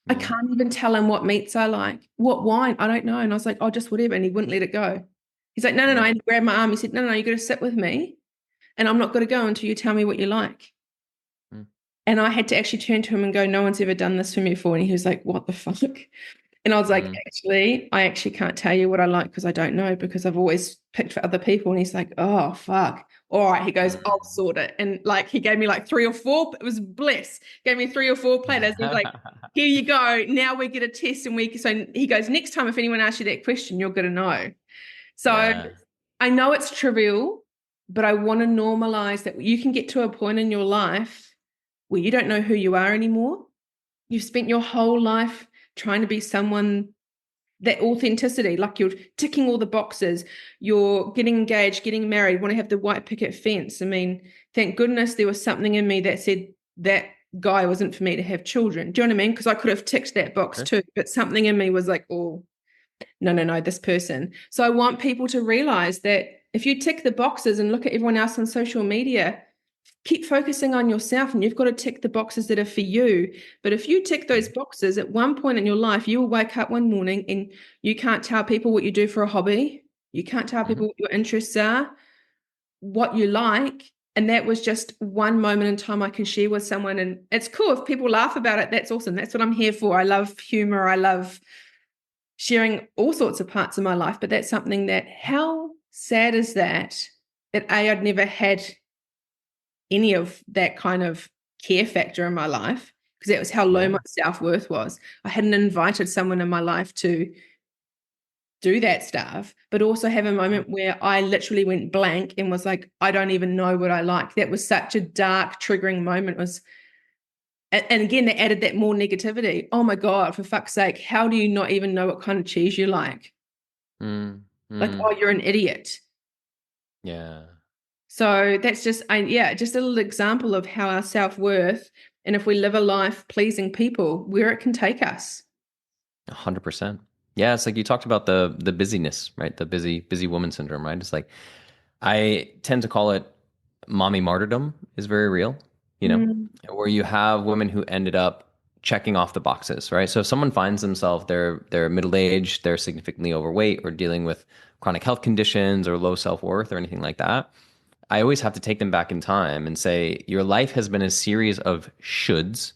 I
Yeah.
can't even tell him what meats I like. What wine? I don't know. And I was like, oh, just whatever. And he wouldn't let it go. He's like, no, no, no. And he grabbed my arm. He said, no, no, no, you got to sit with me and I'm not going to go until you tell me what you like.
Mm.
And I had to actually turn to him and go, no one's ever done this for me before. And he was like, what the fuck? And I was like, I actually can't tell you what I like because I don't know because I've always picked for other people. And he's like, oh, fuck. All right. He goes, I'll sort it. And like, he gave me like 3 or 4, it was bliss. Gave me 3 or 4 platters. He was like, here you go. Now we get a test and so he goes, next time, if anyone asks you that question, you're going to know. So I know it's trivial, but I want to normalize that you can get to a point in your life where you don't know who you are anymore. You've spent your whole life trying to be someone, that authenticity, like you're ticking all the boxes, you're getting engaged, getting married, want to have the white picket fence. I mean, thank goodness there was something in me that said that guy wasn't for me to have children. Do you know what I mean? Because I could have ticked that box too, but something in me was like, oh, no, this person. So I want people to realize that if you tick the boxes and look at everyone else on social media, keep focusing on yourself and you've got to tick the boxes that are for you. But if you tick those boxes at one point in your life, you will wake up one morning and you can't tell people what you do for a hobby. You can't tell people what your interests are, what you like. And that was just one moment in time I can share with someone. And it's cool. If people laugh about it, that's awesome. That's what I'm here for. I love humor. I love sharing all sorts of parts of my life. But that's something that, how sad is that I'd never had any of that kind of care factor in my life because that was how low my self-worth was. I hadn't invited someone in my life to do that stuff, but also have a moment where I literally went blank and was like, I don't even know what I like. That was such a dark, triggering moment. And again, they added that more negativity. Oh my God, for fuck's sake, how do you not even know what kind of cheese you like? Like, oh, you're an idiot.
Yeah.
So that's just just a little example of how our self-worth, and if we live a life pleasing people, where it can take us.
100%. Yeah, it's like you talked about the busyness, right? The busy woman syndrome, right? It's like I tend to call it mommy martyrdom is very real, where you have women who ended up checking off the boxes, right? So if someone finds themselves they're middle-aged, they're significantly overweight or dealing with chronic health conditions or low self-worth or anything like that, I always have to take them back in time and say, your life has been a series of shoulds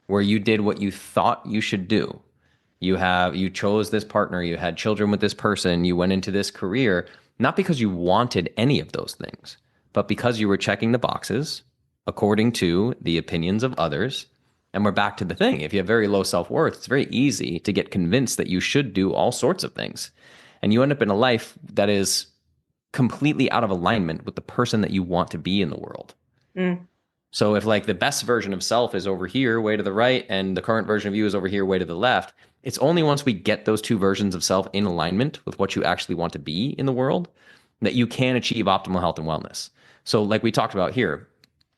where you did what you thought you should do. You chose this partner, you had children with this person, you went into this career, not because you wanted any of those things, but because you were checking the boxes according to the opinions of others. And we're back to the thing. If you have very low self-worth, it's very easy to get convinced that you should do all sorts of things. And you end up in a life that is completely out of alignment with the person that you want to be in the world. So if like the best version of self is over here, way to the right, and the current version of you is over here, way to the left, it's only once we get those two versions of self in alignment with what you actually want to be in the world that you can achieve optimal health and wellness. So like we talked about here,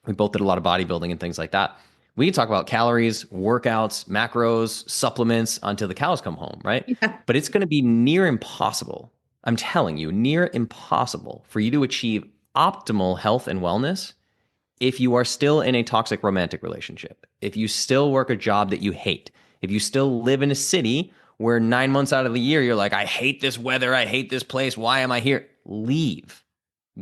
we both did a lot of bodybuilding and things like that. We can talk about calories, workouts, macros, supplements until the cows come home, right?
Yeah.
But it's going to be near impossible. I'm telling you, near impossible for you to achieve optimal health and wellness if you are still in a toxic romantic relationship, if you still work a job that you hate, if you still live in a city where 9 months out of the year, you're like, I hate this weather, I hate this place, why am I here? Leave.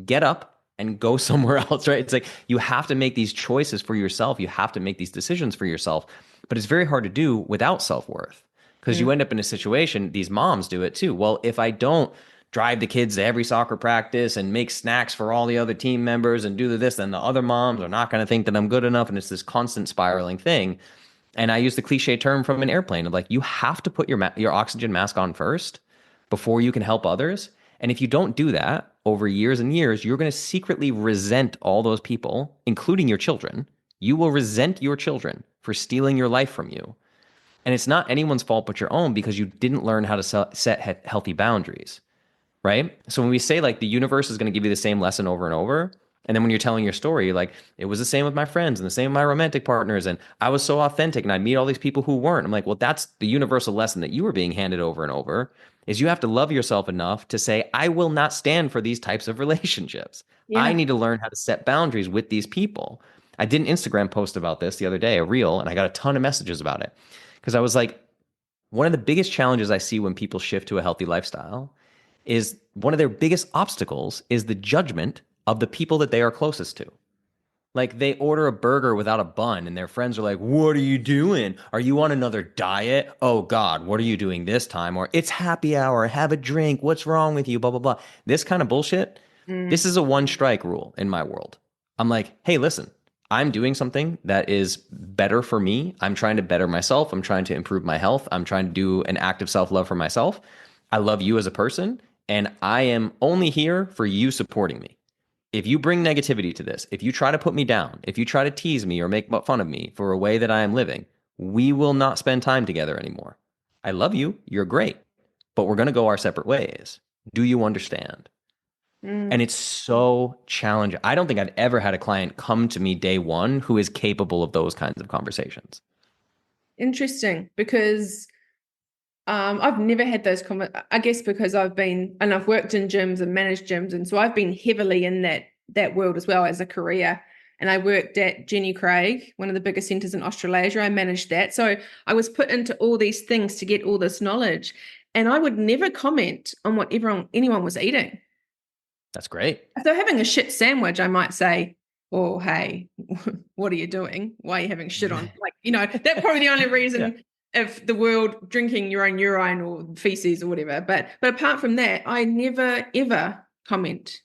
Get up and go somewhere else, right? It's like you have to make these choices for yourself. You have to make these decisions for yourself. But it's very hard to do without self-worth because you end up in a situation, these moms do it too. Well, if I don't drive the kids to every soccer practice and make snacks for all the other team members and do this, then the other moms are not going to think that I'm good enough. And it's this constant spiraling thing. And I use the cliche term from an airplane of like, you have to put your oxygen mask on first before you can help others. And if you don't do that over years and years, you're going to secretly resent all those people, including your children. You will resent your children for stealing your life from you. And it's not anyone's fault but your own because you didn't learn how to set healthy boundaries, right? So when we say like the universe is going to give you the same lesson over and over, and then when you're telling your story, like it was the same with my friends and the same with my romantic partners, and I was so authentic and I'd meet all these people who weren't. I'm like, well, that's the universal lesson that you were being handed over and over is you have to love yourself enough to say, I will not stand for these types of relationships. I
Yeah.
need to learn how to set boundaries with these people. I did an Instagram post about this the other day, a reel, and I got a ton of messages about it because I was like, one of the biggest challenges I see when people shift to a healthy lifestyle is one of their biggest obstacles is the judgment of the people that they are closest to. Like they order a burger without a bun and their friends are like, "What are you doing? Are you on another diet? Oh God, what are you doing this time?" Or it's happy hour, have a drink. What's wrong with you? Blah, blah, blah. This kind of bullshit.
Mm.
This is a one strike rule in my world. I'm like, hey, listen, I'm doing something that is better for me. I'm trying to better myself. I'm trying to improve my health. I'm trying to do an act of self love for myself. I love you as a person, and I am only here for you supporting me. If you bring negativity to this, if you try to put me down, if you try to tease me or make fun of me for a way that I am living, we will not spend time together anymore. I love you. You're great, but we're going to go our separate ways. Do you understand? And
Mm.
it's so challenging. I don't think I've ever had a client come to me day one who is capable of those kinds of conversations.
Interesting, because I've never had those I guess because I've worked in gyms and managed gyms, and so I've been heavily in that world as well as a career. And I worked at Jenny Craig, one of the biggest centers in Australasia. I managed that. So I was put into all these things to get all this knowledge. And I would never comment on what anyone was eating.
That's great.
If they're having a shit sandwich, I might say, "Oh, hey, what are you doing? Why are you having shit on?" Like, that's probably the only
Yeah.
reason of the world drinking your own urine or feces or whatever. But apart from that, I never ever comment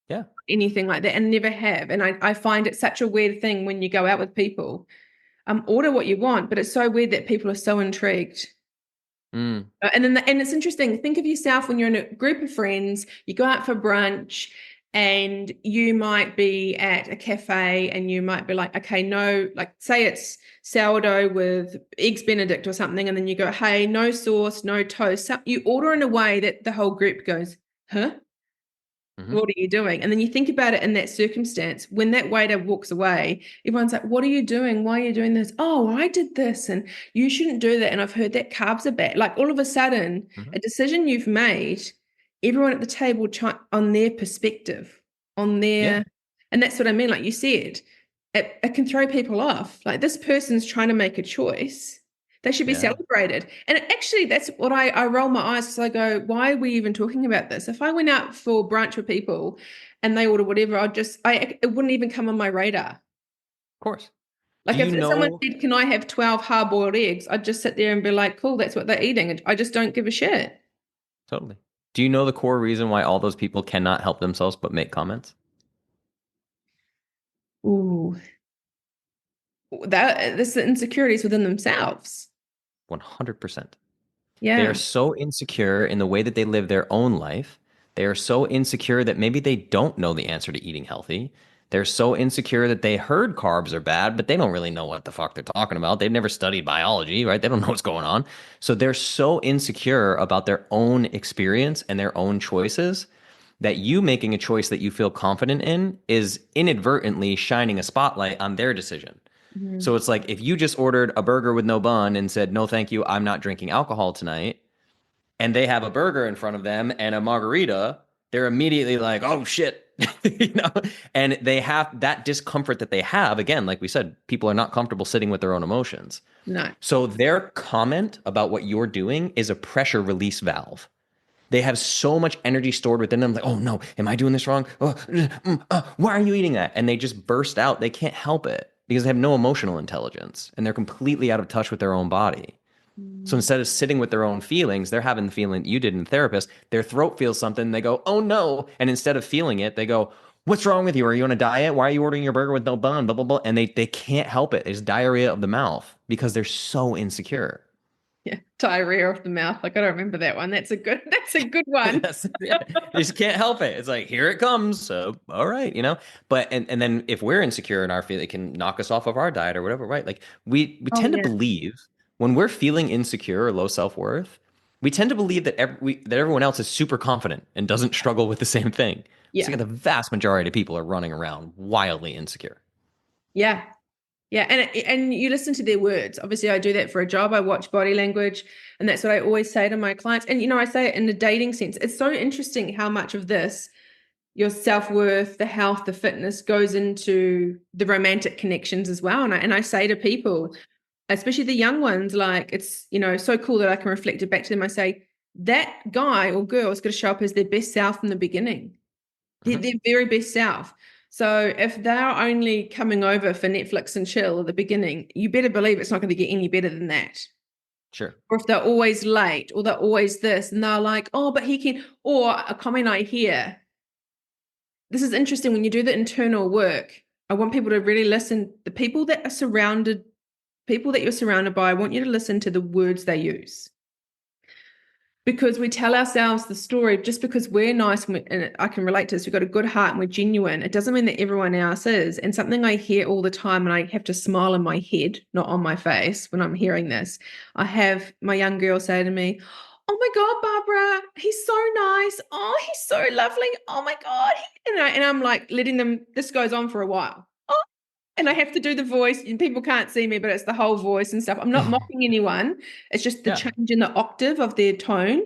Yeah.
anything like that and never have. And I find it such a weird thing when you go out with people. Order what you want, but it's so weird that people are so intrigued.
Mm.
And it's interesting. Think of yourself when you're in a group of friends, you go out for brunch and you might be at a cafe and you might be like, okay, no, like say it's sourdough with eggs Benedict or something. And then you go, hey, no sauce, no toast. So you order in a way that the whole group goes, huh?
Hmm.
What are you doing? And then you think about it in that circumstance. When that waiter walks away, everyone's like, what are you doing? Why are you doing this? Oh, I did this. And you shouldn't do that. And I've heard that carbs are bad. Like all of a sudden,
Hmm.
a decision you've made, everyone at the table on their perspective,
Yeah.
and that's what I mean. Like you said, it can throw people off. Like this person's trying to make a choice. They should be
Yeah.
celebrated. And actually, that's what I roll my eyes because I go, why are we even talking about this? If I went out for brunch with people and they order whatever, it wouldn't even come on my radar.
Of course.
Like
Do you
if someone
know
said, can I have 12 hard-boiled eggs? I'd just sit there and be like, cool, that's what they're eating. I just don't give a shit.
totally? Do you know the core reason why all those people cannot help themselves but make comments?
Ooh, this the insecurities within themselves.
100%. They are
Yeah.
so insecure in the way that they live their own life. They are so insecure that maybe they don't know the answer to eating healthy. They're so insecure that they heard carbs are bad, but they don't really know what the fuck they're talking about. They've never studied biology, right? They don't know what's going on. So they're so insecure about their own experience and their own choices that you making a choice that you feel confident in is inadvertently shining a spotlight on their decision.
Mhm.
So it's like if you just ordered a burger with no bun and said, no, thank you, I'm not drinking alcohol tonight, and they have a burger in front of them and a margarita, they're immediately like, oh shit. you know, and they have that discomfort that they have. Again, like we said, people are not comfortable sitting with their own emotions.
No.
So their comment about what you're doing is a pressure release valve. They have so much energy stored within them, like, oh no, am I doing this wrong? Oh, why are you eating that? And they just burst out. They can't help it because they have no emotional intelligence and they're completely out of touch with their own body. So
Mm.
instead of sitting with their own feelings, they're having the feeling that you did in therapist. Their throat feels something. They go, oh no. And instead of feeling it, they go, What's wrong with you? Are you on a diet? Why are you ordering your burger with no bun? Blah, blah, blah. And they can't help it. It's diarrhea of the mouth because they're so insecure.
Yeah, diarrhea of the mouth. Like I don't remember that one. That's a good one.
Yeah, they just can't help it. It's like, here it comes. So, all right, But and then if we're insecure in our feel, it can knock us off of our diet or whatever, right? Like we
Oh
tend to
yeah.
believe when we're feeling insecure or low self-worth, we tend to believe that that everyone else is super confident and doesn't struggle with the same thing. So
Yeah.
the vast majority of people are running around wildly insecure.
Yeah. Yeah, and you listen to their words. Obviously, I do that for a job. I watch body language, and that's what I always say to my clients. And I say it in the dating sense. It's so interesting how much of this, your self-worth, the health, the fitness, goes into the romantic connections as well. And I say to people, especially the young ones, like it's so cool that I can reflect it back to them. I say that guy or girl is going to show up as their best self in the beginning,
Mhm.
their very best self. So if they're only coming over for Netflix and chill at the beginning, you better believe it's not going to get any better than that.
Sure.
Or if they're always late or they're always this and they're like, oh, but he can, or a comment I hear, this is interesting when you do the internal work. I want people to really listen. The people that you're surrounded by, I want you to listen to the words they use. Because we tell ourselves the story just because we're nice and I can relate to this, we've got a good heart and we're genuine. It doesn't mean that everyone else is. And something I hear all the time, and I have to smile in my head, not on my face when I'm hearing this. I have my young girl say to me, oh my God, Barbara, he's so nice. Oh, he's so lovely. Oh my God. And I'm like letting them, this goes on for a while. And I have to do the voice, and people can't see me, but it's the whole voice and stuff. I'm not mocking anyone. It's just the
Yeah.
change in the octave of their tone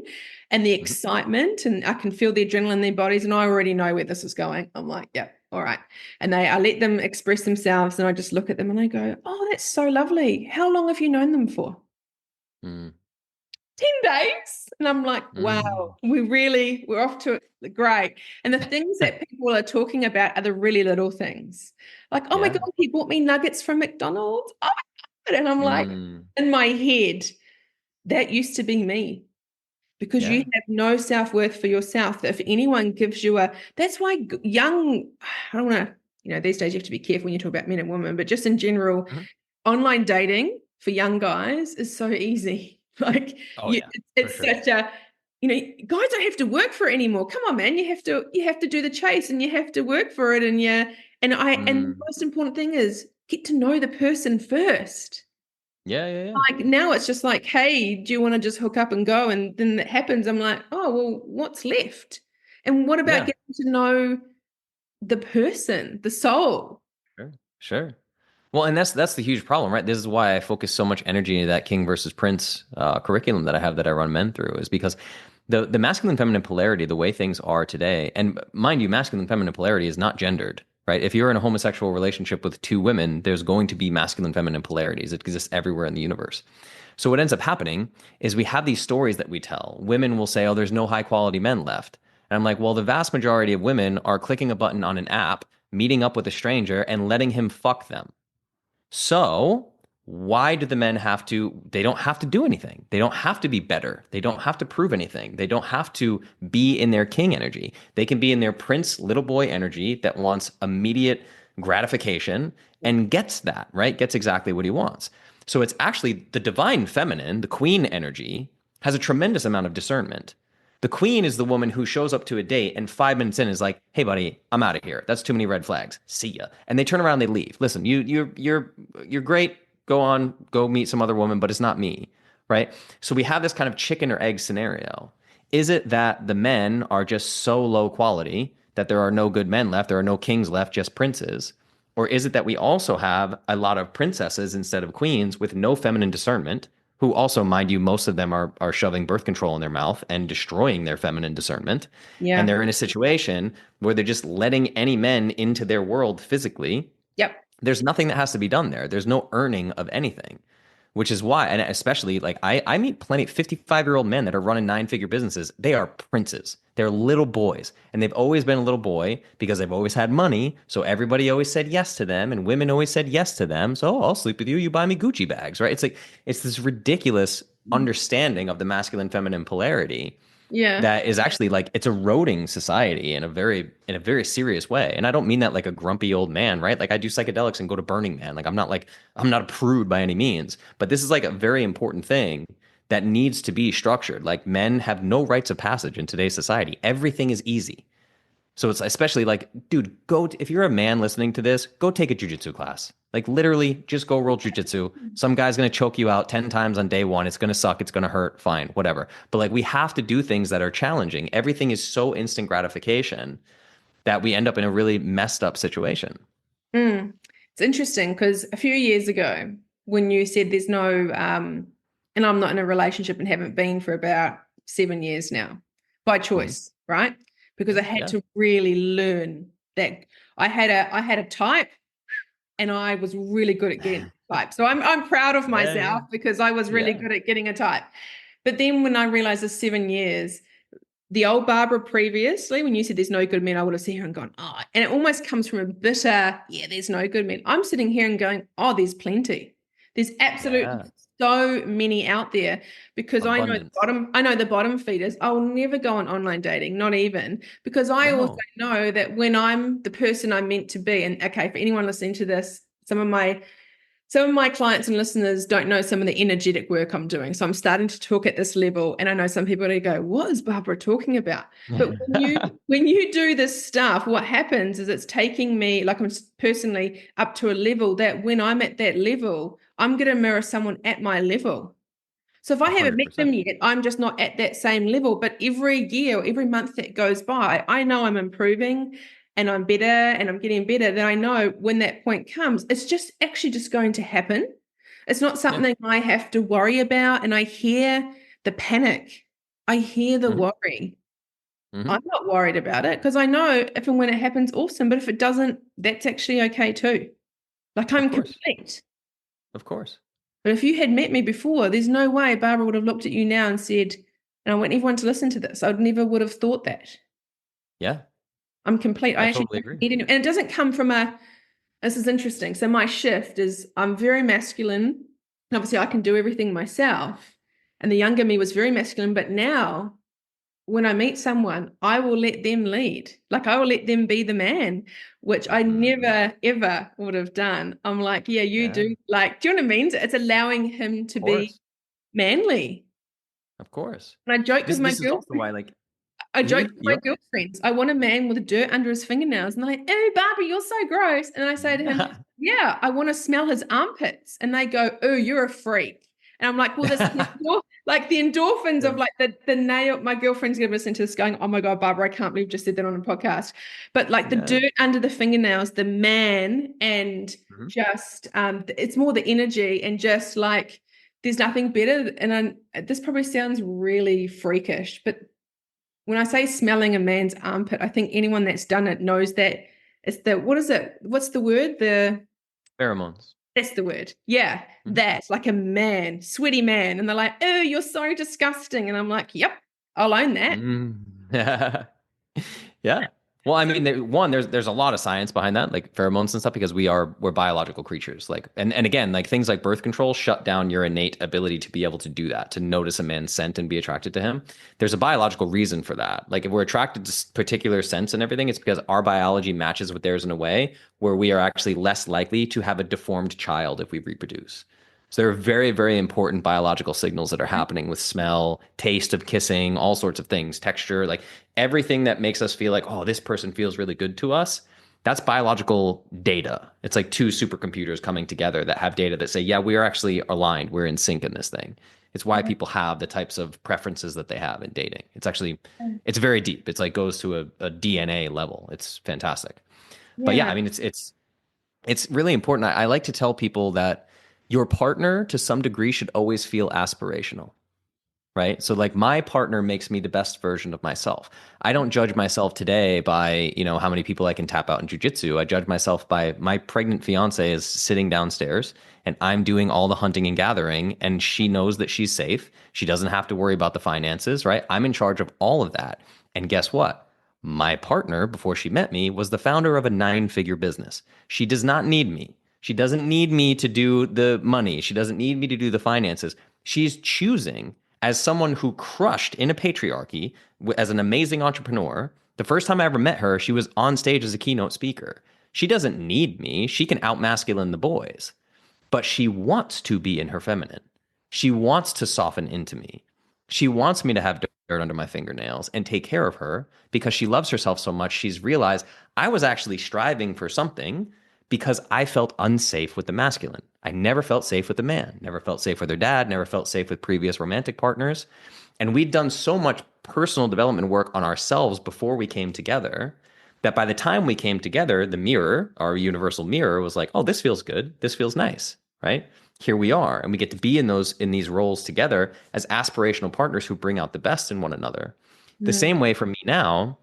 and the
Mhm.
excitement. And I can feel the adrenaline in their bodies. And I already know where this is going. I'm like, yeah, all right. And I let them express themselves. And I just look at them and I go, oh, that's so lovely. How long have you known them for?
Mm.
10 days. And I'm like,
Mm.
wow, we're off to it. Great. And the things that people are talking about are the really little things. Like, oh my
Yeah.
God, he bought me nuggets from McDonald's. Oh my God. And I'm like,
Mm.
in my head, that used to be me because you
Yeah.
have no self-worth for yourself. That if anyone gives you that's why young, I don't want to, these days you have to be careful when you talk about men and women, but just in general,
Mhm.
online dating for young guys is so easy. Like
Oh yeah, for
it's
sure.
such a, guys don't have to work for it anymore. Come on, man. You have to do the chase and you have to work for it. And the
Mm.
most important thing is get to know the person first.
Yeah, yeah, yeah.
Like now it's just like, hey, do you want to just hook up and go? And then it happens. I'm like, oh, well, what's left? And what about
Yeah.
getting to know the person, the soul?
Sure. Sure. Well, and that's the huge problem, right? This is why I focus so much energy into that King versus Prince curriculum that I have that I run men through, is because the masculine feminine polarity, the way things are today, and mind you, masculine feminine polarity is not gendered, right? If you're in a homosexual relationship with two women, there's going to be masculine feminine polarities. It exists everywhere in the universe. So what ends up happening is we have these stories that we tell. Women will say, "Oh, there's no high quality men left." And I'm like, "Well, the vast majority of women are clicking a button on an app, meeting up with a stranger and letting him fuck them." So, why do the men have to? They don't have to do anything. They don't have to be better. They don't have to prove anything. They don't have to be in their king energy. They can be in their prince little boy energy that wants immediate gratification and gets that, right? Gets exactly what he wants. So, it's actually the divine feminine, the queen energy, has a tremendous amount of discernment. The queen is the woman who shows up to a date and 5 minutes in is like, "Hey, buddy, I'm out of here. That's too many red flags. See ya." And they turn around, they leave. Listen, you're great. Go on, go meet some other woman, but it's not me, right? So we have this kind of chicken or egg scenario. Is it that the men are just so low quality that there are no good men left, there are no kings left, just princes? Or is it that we also have a lot of princesses instead of queens with no feminine discernment, who also, mind you, most of them are shoving birth control in their mouth and destroying their feminine discernment. And
Yeah.
they're in a situation where they're just letting any men into their world physically.
Yep.
There's nothing that has to be done there. There's no earning of anything, which is why, and especially like I meet plenty 55-year-old men that are running 9-figure businesses. They are princes. They're little boys, and they've always been a little boy because they've always had money. So everybody always said yes to them, and women always said yes to them. So, "Oh, I'll sleep with you. You buy me Gucci bags," right? It's like it's this ridiculous understanding of the masculine feminine polarity
Yeah.
that is actually like it's eroding society in a very serious way. And I don't mean that like a grumpy old man, right? Like I do psychedelics and go to Burning Man. Like I'm not a prude by any means, but this is like a very important thing that needs to be structured. Like men have no rites of passage in today's society. Everything is easy. So it's especially like, dude, if you're a man listening to this, go take a jujitsu class. Like literally just go roll jujitsu. Some guy's going to choke you out 10 times on day one. It's going to suck. It's going to hurt. Fine, whatever. But like we have to do things that are challenging. Everything is so instant gratification that we end up in a really messed up situation.
Mm. It's interesting because a few years ago, when you said there's no, and I'm not in a relationship and haven't been for about 7 years now, by choice, right? Because I had
Yeah.
to really learn that I had a type, and I was really good at getting a type. So I'm proud of myself because I was really good at getting a type. But then when I realized the 7 years, the old Barbara previously, when you said there's no good men, I would have sat here and gone, oh, and it almost comes from a bitter, yeah, there's no good men. I'm sitting here and going, oh, there's plenty. There's absolutely
Yeah.
so many out there because
Abundance.
I know the bottom feeders. I'll never go on online dating, not even, because I also
No.
know that when I'm the person I'm meant to be, and okay, for anyone listening to this, some of my clients and listeners don't know some of the energetic work I'm doing. So I'm starting to talk at this level. And I know some people are go, what is Barbara talking about? But when you do this stuff, what happens is it's taking me, like I'm personally up to a level that when I'm at that level, I'm going to mirror someone at my level. So if I haven't met
100%.
them yet, I'm just not at that same level. But every year, every month that goes by, I know I'm improving and I'm better and I'm getting better. Then I know when that point comes, it's just actually just going to happen. It's not
Yeah.
something I have to worry about. And I hear the panic. I hear the
Hmm.
worry.
Hmm.
I'm not worried about it because I know if and when it happens, awesome. But if it doesn't, that's actually okay too. Like
Of
I'm
course.
complete.
Of course.
But if you had met me before, there's no way Barbara would have looked at you now and said, and I want everyone to listen to this. I would never would have thought that.
Yeah.
I'm complete. I
I
actually
totally
don't
agree.
need any, and it doesn't come from this is interesting. So my shift is I'm very masculine. And obviously I can do everything myself. And the younger me was very masculine, but now when I meet someone, I will let them lead. Like I will let them be the man, which I
Mhm.
never, ever would have done. I'm like, yeah, you
Yeah.
do. Like, do you know what I mean? It's allowing him to
Of
be
course.
manly.
Of course.
And I joke with my
This is also
girlfriend.
why like
I joke
lead
with my
your
girlfriends. I want a man with dirt under his fingernails. And they're like, oh, Barbie, you're so gross. And I say to him, yeah, I want to smell his armpits. And they go, oh, you're a freak. And I'm like, well, like the endorphins of
Yeah.
like the nail. My girlfriend's going to listen to this going, oh my God, Barbara, I can't believe you just said that on a podcast. But like the
Yeah.
dirt under the fingernails, the man, and
Mhm.
just it's more the energy and just like there's nothing better. And this probably sounds really freakish, but when I say smelling a man's armpit, I think anyone that's done it knows that it's what is it? What's the word?
Pheromones.
That's the word. Yeah,
Mhm.
that like a man, sweaty man. And they're like, oh, you're so disgusting. And I'm like, yep, I'll own that.
Mm. Yeah. Well, I mean, there's a lot of science behind that, like pheromones and stuff, because we're biological creatures. Like, and again, like things like birth control shut down your innate ability to be able to do that, to notice a man's scent and be attracted to him. There's a biological reason for that. Like, if we're attracted to particular scents and everything, it's because our biology matches with theirs in a way where we are actually less likely to have a deformed child if we reproduce. So there are very, very important biological signals that are happening with smell, taste of kissing, all sorts of things, texture, like everything that makes us feel like, oh, this person feels really good to us. That's biological data. It's like two supercomputers coming together that have data that say, yeah, we are actually aligned. We're in sync in this thing. It's why people have the types of preferences that they have in dating. It's very deep. It's like goes to a DNA level. It's fantastic. But yeah,
Yeah.
I mean, it's really important. I like to tell people that your partner, to some degree, should always feel aspirational, right? So like my partner makes me the best version of myself. I don't judge myself today by, how many people I can tap out in jujitsu. I judge myself by my pregnant fiance is sitting downstairs and I'm doing all the hunting and gathering and she knows that she's safe. She doesn't have to worry about the finances, right? I'm in charge of all of that. And guess what? My partner, before she met me, was the founder of a 9-figure business. She does not need me. She doesn't need me to do the money. She doesn't need me to do the finances. She's choosing As someone who crushed in a patriarchy as an amazing entrepreneur, the first time I ever met her, she was on stage as a keynote speaker. She doesn't need me. She can outmasculine the boys, but she wants to be in her feminine. She wants to soften into me. She wants me to have dirt under my fingernails and take care of her because she loves herself so much. She's realized I was actually striving for something because I felt unsafe with the masculine. I never felt safe with the man, never felt safe with her dad, never felt safe with previous romantic partners. And we'd done so much personal development work on ourselves before we came together that by the time we came together, the mirror, our universal mirror, was like, oh, this feels good. This feels nice, right? Here we are. And we get to be in these roles together as aspirational partners who bring out the best in one another. The same way for me now,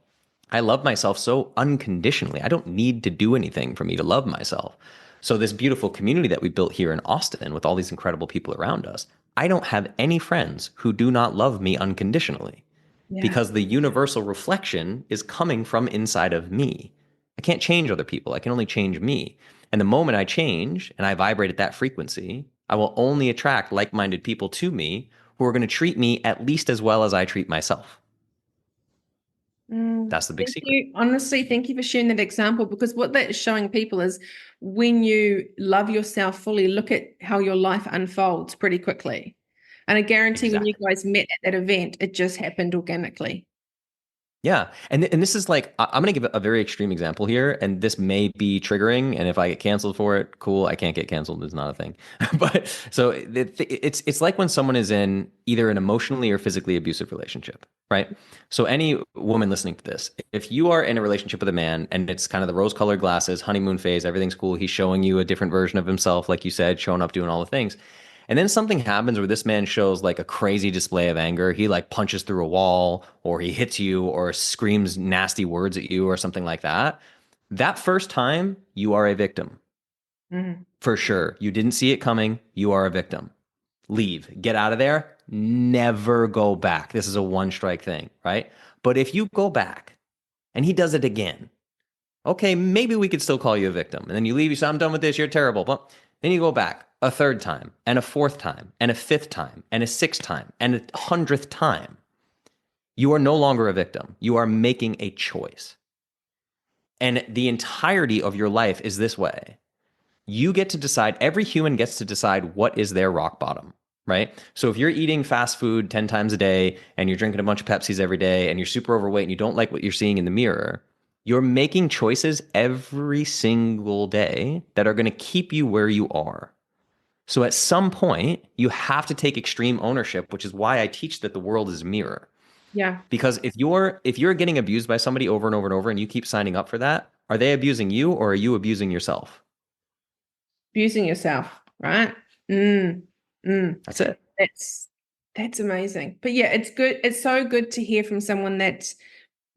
I love myself so unconditionally. I don't need to do anything for me to love myself. So this beautiful community that we built here in Austin with all these incredible people around us, I don't have any friends who do not love me unconditionally
Yeah.
because the universal reflection is coming from inside of me. I can't change other people. I can only change me. And the moment I change and I vibrate at that frequency, I will only attract like-minded people to me who are going to treat me at least as well as I treat myself. That's the big
Thank
secret.
you. Honestly, thank you for sharing that example, because what that is showing people is when you love yourself fully, look at how your life unfolds pretty quickly. And I guarantee when you
Exactly.
guys met at that event, it just happened organically.
Yeah. And this is like, I'm going to give a very extreme example here, and this may be triggering. And if I get canceled for it, cool. I can't get canceled. It's not a thing. But so it's like when someone is in either an emotionally or physically abusive relationship, right? So any woman listening to this, if you are in a relationship with a man and it's kind of the rose colored glasses, honeymoon phase, everything's cool. He's showing you a different version of himself, like you said, showing up, doing all the things. And then something happens where this man shows like a crazy display of anger. He like punches through a wall, or he hits you, or screams nasty words at you, or something like that. That first time, you are a victim.
Mhm.
For sure. You didn't see it coming. You are a victim. Leave. Get out of there. Never go back. This is a one strike thing, right? But if you go back and he does it again, okay, maybe we could still call you a victim. And then you leave, you say, I'm done with this, you're terrible. But then you go back a third time, and a fourth time, and a fifth time, and a sixth time, and a 100th time. You are no longer a victim. You are making a choice. And the entirety of your life is this way. You get to decide, every human gets to decide what is their rock bottom, right? So if you're eating fast food 10 times a day and you're drinking a bunch of Pepsis every day and you're super overweight and you don't like what you're seeing in the mirror, you're making choices every single day that are going to keep you where you are. So at some point, you have to take extreme ownership, which is why I teach that the world is a mirror.
Yeah.
Because if you're getting abused by somebody over and over and over and you keep signing up for that, are they abusing you or are you abusing yourself?
Abusing yourself, right? Mm, mm.
That's it.
That's that's amazing. But yeah, it's good. It's so good to hear from someone that's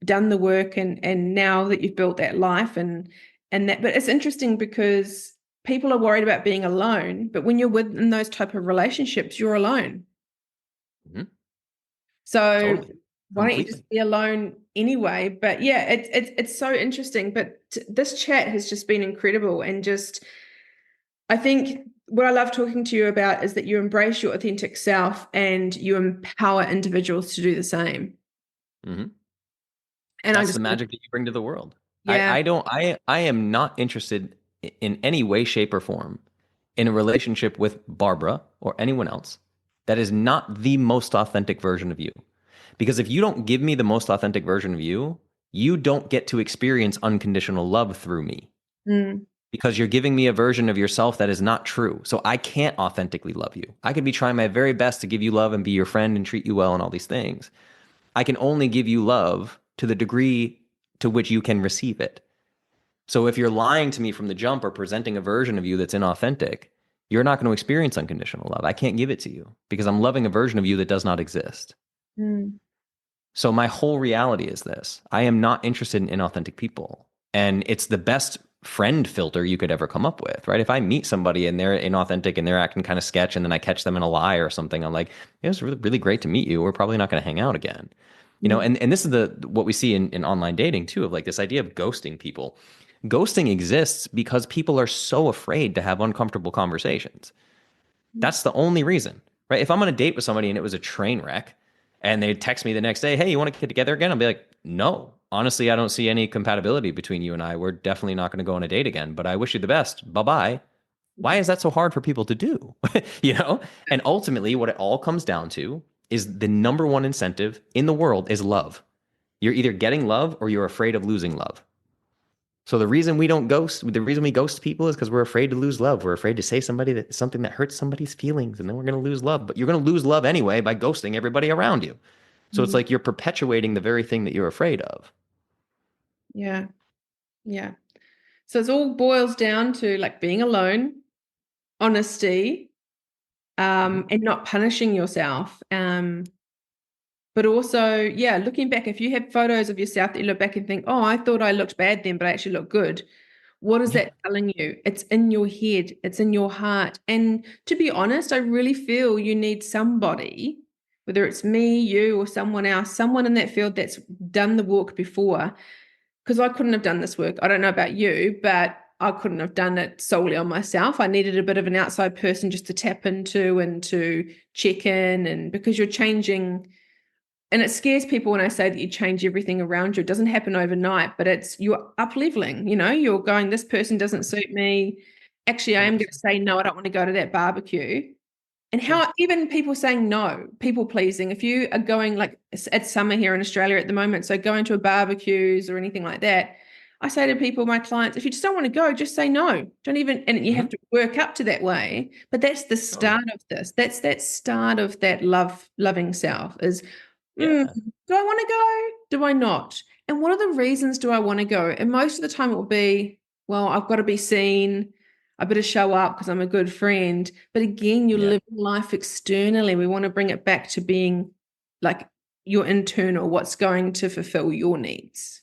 done the work and now that you've built that life and that. But it's interesting because people are worried about being alone, but when you're within those type of relationships, you're alone.
Mhm.
So
Totally.
why don't you
Completely.
just be alone anyway? But yeah, it's so interesting. But this chat has just been incredible, and just I think what I love talking to you about is that you embrace your authentic self and you empower individuals to do the same.
Hmm.
And I
That's the
just
magic that you bring to the world.
yeah.
I am not interested in any way, shape, or form in a relationship with Barbara or anyone else that is not the most authentic version of you. Because if you don't give me the most authentic version of you, you don't get to experience unconditional love through me
Mm,
because you're giving me a version of yourself that is not true. So I can't authentically love you. I could be trying my very best to give you love and be your friend and treat you well and all these things. I can only give you love to the degree to which you can receive it. So if you're lying to me from the jump or presenting a version of you that's inauthentic, you're not going to experience unconditional love. I can't give it to you because I'm loving a version of you that does not exist.
mm,
So my whole reality is this. I am not interested in inauthentic people. And it's the best friend filter you could ever come up with, right? If I meet somebody and they're inauthentic and they're acting kind of sketch and then I catch them in a lie or something, I'm like, it was really, really great to meet you. We're probably not going to hang out again. You know,
mm,
and this is what we see in online dating too, of like this idea of ghosting people. Ghosting exists because people are so afraid to have uncomfortable conversations.
mm.
That's the only reason. right? If I'm on a date with somebody and it was a train wreck and they text me the next day, hey, you want to get together again? I'll be like, no, honestly, I don't see any compatibility between you and I. We're definitely not going to go on a date again, but I wish you the best. Bye bye. Why is that so hard for people to do? You know? And ultimately, what it all comes down to is the number one incentive in the world is love. You're either getting love or you're afraid of losing love. So the reason we ghost people is because we're afraid to lose love. We're afraid to say something that hurts somebody's feelings, and then we're going to lose love. But you're going to lose love anyway by ghosting everybody around you. So it's
Mm.
like you're perpetuating the very thing that you're afraid of.
Yeah. Yeah. So it's all boils down to like being alone, honesty, and not punishing yourself. But also, yeah, looking back, if you have photos of yourself that you look back and think, oh, I thought I looked bad then, but I actually look good. What is
Yeah.
that telling you? It's in your head, it's in your heart. And to be honest, I really feel you need somebody, whether it's me, you, or someone else, someone in that field that's done the work before. Because I couldn't have done this work. I don't know about you, but I couldn't have done it solely on myself. I needed a bit of an outside person just to tap into and to check in. And because you're changing, and it scares people when I say that you change everything around you. It doesn't happen overnight, but it's you're up leveling. You're going, this person doesn't suit me. Actually, I am going to
100%.
say no, I don't want to go to that barbecue. And
Sure.
how even people saying no, people pleasing. If you are going, like it's summer here in Australia at the moment, so going to a barbecues or anything like that, I say to people, my clients, if you just don't want to go, just say no. Don't even, and you have
Hmm.
to work up to that way. But that's the
Totally.
start of this. That's that start of that loving self is,
Yeah.
do I want to go? Do I not? And what are the reasons do I want to go? And most of the time it will be, well, I've got to be seen. I better show up because I'm a good friend. But again, you're
Yeah.
living life externally. We want to bring it back to being like your internal, what's going to fulfill your needs.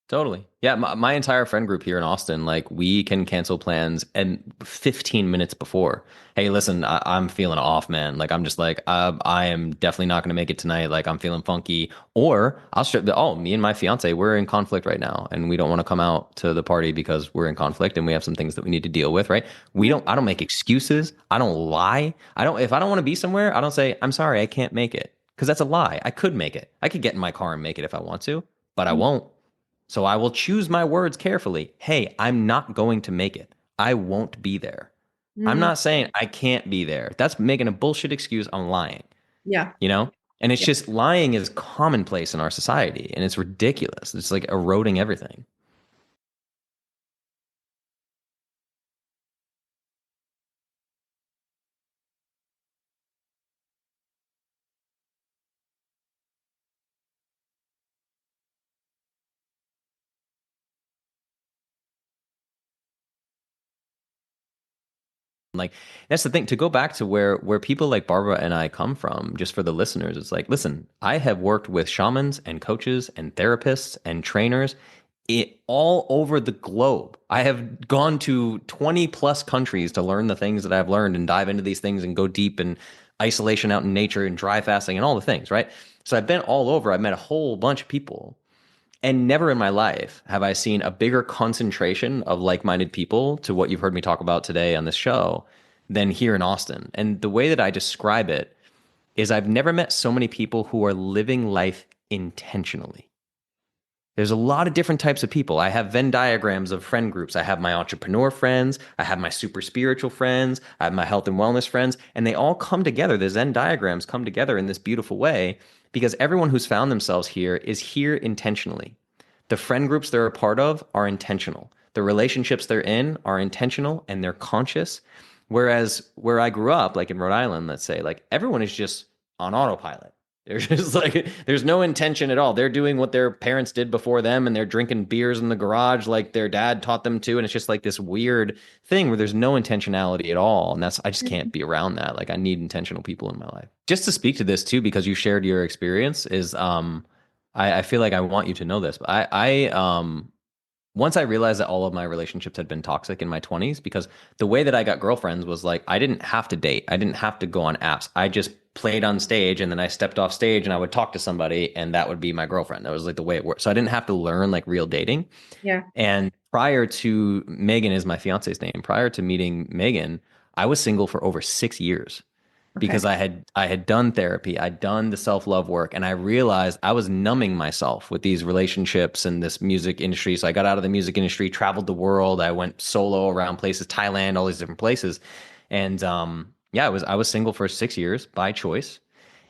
Totally. Yeah, my entire friend group here in Austin, like we can cancel plans and 15 minutes before. Hey, listen, I'm feeling off, man. Like I'm just like I am definitely not going to make it tonight. Like I'm feeling funky. Or I'll strip the me and my fiance, we're in conflict right now, and we don't want to come out to the party because we're in conflict and we have some things that we need to deal with. Right? We
Yeah.
don't. I don't make excuses. I don't lie. I don't. If I don't want to be somewhere, I don't say I'm sorry, I can't make it because that's a lie. I could make it. I could get in my car and make it if I want to, but I won't. So I will choose my words carefully. Hey, I'm not going to make it. I won't be there. I'm
Mm,
not saying I can't be there. That's making a bullshit excuse. I'm lying,
yeah.
you know? And it's
Yeah.
just lying is commonplace in our society and it's ridiculous. It's like eroding everything. Like that's the thing to go back to where people like Barbara and I come from, just for the listeners, it's like, listen, I have worked with shamans and coaches and therapists and trainers all over the globe. I have gone to 20 plus countries to learn the things that I've learned and dive into these things and go deep in isolation out in nature and dry fasting and all the things, right? So I've been all over. I've met a whole bunch of people. And never in my life have I seen a bigger concentration of like minded people to what you've heard me talk about today on this show than here in Austin. And the way that I describe it is I've never met so many people who are living life intentionally. There's a lot of different types of people. I have Venn diagrams of friend groups. I have my entrepreneur friends. I have my super spiritual friends. I have my health and wellness friends. And they all come together. The Zen diagrams come together in this beautiful way because everyone who's found themselves here is here intentionally. The friend groups they're a part of are intentional. The relationships they're in are intentional and they're conscious. Whereas where I grew up, like in Rhode Island, let's say, like everyone is just on autopilot. There's just like there's no intention at all. They're doing what their parents did before them and they're drinking beers in the garage like their dad taught them to. And it's just like this weird thing where there's no intentionality at all. And that's I just can't be around that. Like I need intentional people in my life. Just to speak to this too, because you shared your experience, is I feel like I want you to know this. But once I realized that all of my relationships had been toxic in my 20s, because the way that I got girlfriends was like, I didn't have to date. I didn't have to go on apps. I just played on stage and then I stepped off stage and I would talk to somebody and that would be my girlfriend. That was like the way it worked. So I didn't have to learn like real dating.
Yeah.
And prior to Megan is my fiance's name, prior to meeting Megan, I was single for over 6 years. because
Okay.
I had done therapy, I'd done the self-love work, and I realized I was numbing myself with these relationships and this music industry. So I got out of the music industry, traveled the world, I went solo around places, Thailand, all these different places. And yeah, I was single for 6 years by choice.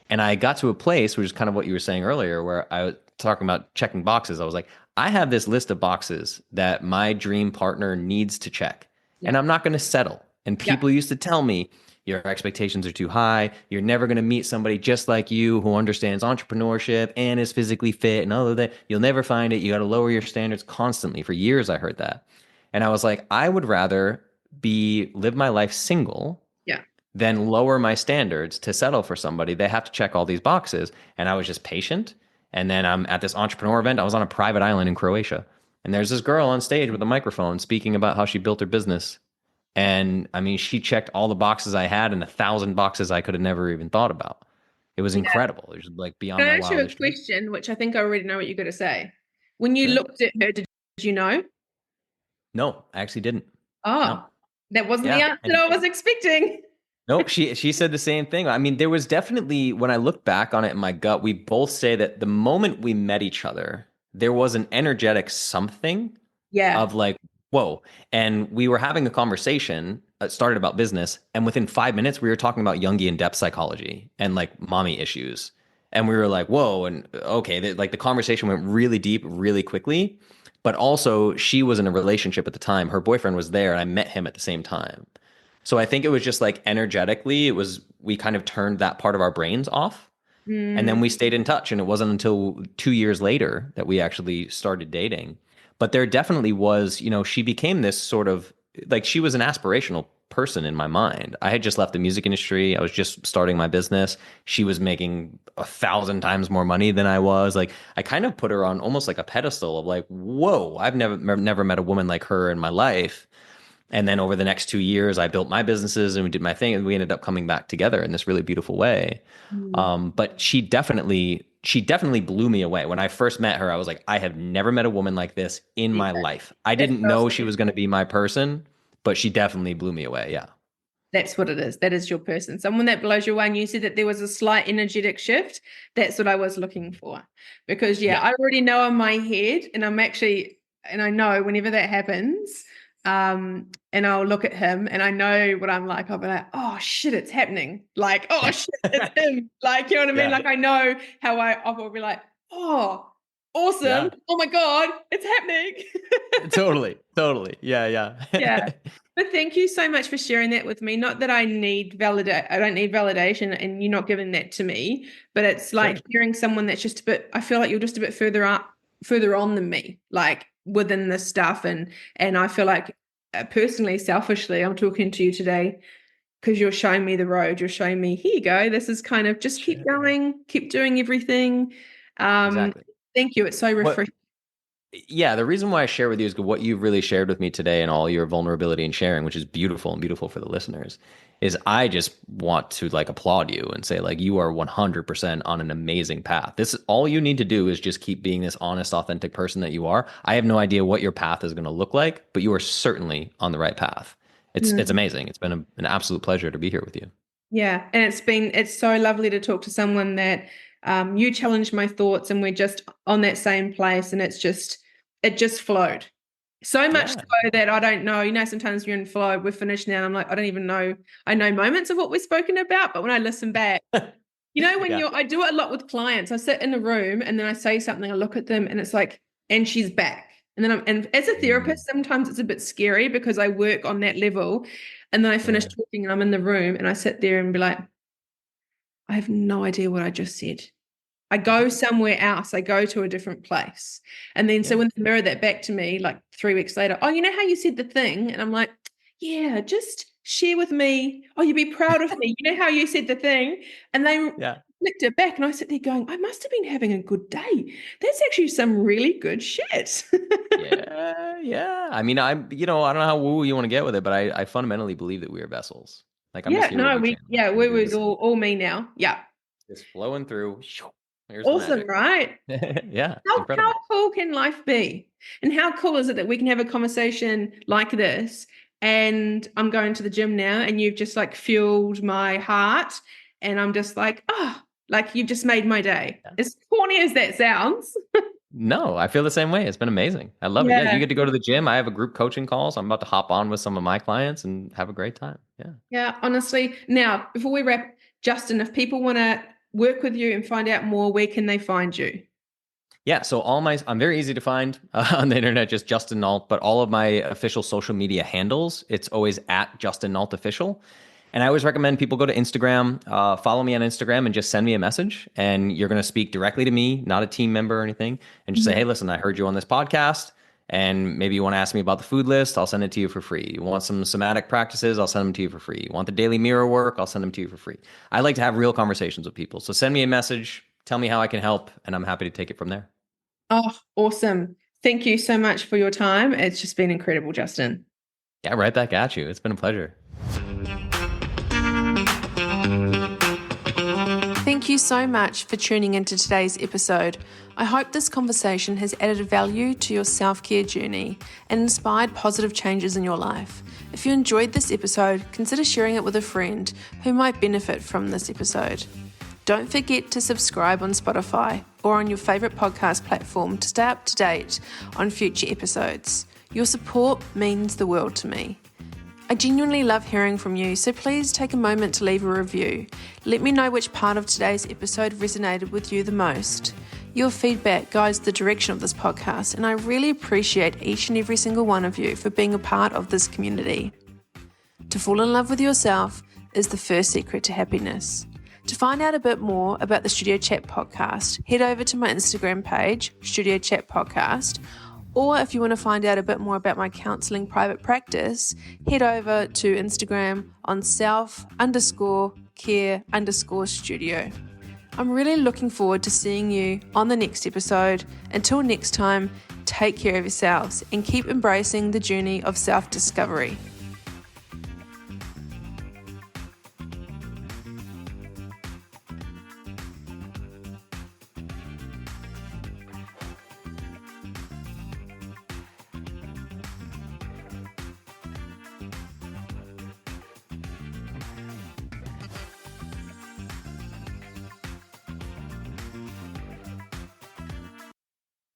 And I got to a place, which is kind of what you were saying earlier, where I was talking about checking boxes. I was like, I have this list of boxes that my dream partner needs to check,
Yeah.
and I'm not going to settle. And
Yeah.
people used to tell me, your expectations are too high. You're never going to meet somebody just like you who understands entrepreneurship and is physically fit and all of that. You'll never find it. You got to lower your standards constantly. For years, I heard that. And I was like, I would rather live my life single
Yeah.
then lower my standards to settle for somebody. They have to check all these boxes. And I was just patient. And then I'm at this entrepreneur event. I was on a private island in Croatia. And there's this girl on stage with a microphone speaking about how she built her business. And I mean, she checked all the boxes I had and 1,000 boxes I could have never even thought about. It was
Yeah.
incredible. It was like beyond
Can
my
I ask you a
wildest dreams.
question, which I think I already know what you're going to say? When you
Sure.
looked at her, did you know?
No, I actually didn't. No.
Oh, that wasn't the
Yeah.
answer
And
I was expecting.
no, she said the same thing. I mean, there was definitely, when I look back on it in my gut, we both say that the moment we met each other, there was an energetic something
Yeah.
of like, whoa. And we were having a conversation that started about business, and within 5 minutes, we were talking about Jungian depth psychology and like mommy issues. And we were like, whoa, and okay, like the conversation went really deep, really quickly. But also, she was in a relationship at the time. Her boyfriend was there, and I met him at the same time. So I think it was just like energetically, we kind of turned that part of our brains off. And then
Mm,
we stayed in touch. And it wasn't until 2 years later that we actually started dating. But there definitely was, she became this sort of like she was an aspirational person in my mind. I had just left the music industry. I was just starting my business. She was making 1,000 times more money than I was. Like I kind of put her on almost like a pedestal of like, whoa, I've never met a woman like her in my life. And then over the next 2 years, I built my businesses and we did my thing, and we ended up coming back together in this really beautiful way.
mm.
But she definitely blew me away. When I first met her, I was like, I have never met a woman like this in
Yeah.
my life. I
That's
didn't
what I was
know she
thinking.
was going to be my person, but she definitely blew me away. Yeah.
That's what it is. That is your person. Someone that blows you away. And you said that there was a slight energetic shift. That's what I was looking for. Because, yeah,
Yeah.
I already know in my head, and and I know whenever that happens, and I'll look at him and I know what I'm like. I'll be like, oh, shit, it's happening. Like, oh, shit, it's him. Like, you know what I mean?
Yeah.
Like, I know how I'll be like, oh, awesome.
Yeah.
Oh, my God, it's happening.
Totally. Totally. Yeah. Yeah.
Yeah. But thank you so much for sharing that with me. Not that I don't need validation and you're not giving that to me, but it's
Sure.
like hearing someone that's just a bit, I feel like you're just a bit further on than me, like within this stuff. And I feel like personally, selfishly, I'm talking to you today because you're showing me the road. You're showing me, here you go. This is kind of just keep
Sure.
going, keep doing everything. Um,
Exactly.
Thank you. It's so
What
refreshing.
Yeah, the reason why I share with you is what you've really shared with me today and all your vulnerability and sharing, which is beautiful and beautiful for the listeners, is I just want to like applaud you and say like you are 100% on an amazing path. This all you need to do is just keep being this honest, authentic person that you are. I have no idea what your path is going to look like, but you are certainly on the right path. It's amazing. It's been an absolute pleasure to be here with you.
Yeah, and it's so lovely to talk to someone that you challenged my thoughts and we're just on that same place and it just flowed. So much
Yeah.
so that I don't know, sometimes you're in flow, we're finished now, and I'm like, I don't even know. I know moments of what we've spoken about, but when I listen back, when
Yeah.
I do it a lot with clients. I sit in a room and then I say something, I look at them and it's like, and she's back. And then and as a
Mm,
therapist, sometimes it's a bit scary because I work on that level. And then I finish
sure.
talking and I'm in the room and I sit there and be like, I have no idea what I just said. I go somewhere else. I go to a different place. And then so
Yeah.
when they mirror that back to me like 3 weeks later, oh, you know how you said the thing? And I'm like, yeah, just share with me. Oh, you'd be proud of me. You know how you said the thing? And they
Yeah.
flicked it back and I sit there going, I must have been having a good day. That's actually some really good shit.
Yeah, yeah. I mean, I don't know how woo you want to get with it, but I fundamentally believe that we are vessels. Like I'm just
Yeah,
here with
no,
you, channeling
we
energy,
was
just
all me now. Yeah.
just flowing through. Here's the
Awesome,
magic.
right?
Yeah, it's
How
incredible.
cool can life be? And how cool is it that we can have a conversation like this and I'm going to the gym now, and you've just like fueled my heart, and I'm just like, oh, like you've just made my day. As corny as that sounds.
No, I feel the same way. It's been amazing. I love it. Yeah, you get to go to the gym. I have a group coaching call, so I'm about to hop on with some of my clients and have a great time. Yeah.
Yeah, honestly. Now, before we wrap, Justin, if people want to work with you and find out more, where can they find you?
Yeah, so I'm very easy to find on the internet, just Justin Nault, but all of my official social media handles, it's always at Justin Nault Official. And I always recommend people go to Instagram, follow me on Instagram and just send me a message. And you're going to speak directly to me, not a team member or anything. And just say, hey, listen, I heard you on this podcast. And maybe you want to ask me about the food list. I'll send it to you for free. You want some somatic practices? I'll send them to you for free. You want the daily mirror work? I'll send them to you for free. I like to have real conversations with people. So send me a message, tell me how I can help, and I'm happy to take it from there.
Oh, awesome. Thank you so much for your time. It's just been incredible, Justin.
Yeah, right back at you. It's been a pleasure.
Thank you so much for tuning into today's episode. I hope this conversation has added value to your self-care journey and inspired positive changes in your life. If you enjoyed this episode, consider sharing it with a friend who might benefit from this episode. Don't forget to subscribe on Spotify or on your favourite podcast platform to stay up to date on future episodes. Your support means the world to me. I genuinely love hearing from you, so please take a moment to leave a review. Let me know which part of today's episode resonated with you the most. Your feedback guides the direction of this podcast, and I really appreciate each and every single one of you for being a part of this community. To fall in love with yourself is the first secret to happiness. To find out a bit more about the Studio Chat podcast, head over to my Instagram page, Studio Chat Podcast, or if you want to find out a bit more about my counselling private practice, head over to Instagram on self_care_studio. I'm really looking forward to seeing you on the next episode. Until next time, take care of yourselves and keep embracing the journey of self-discovery.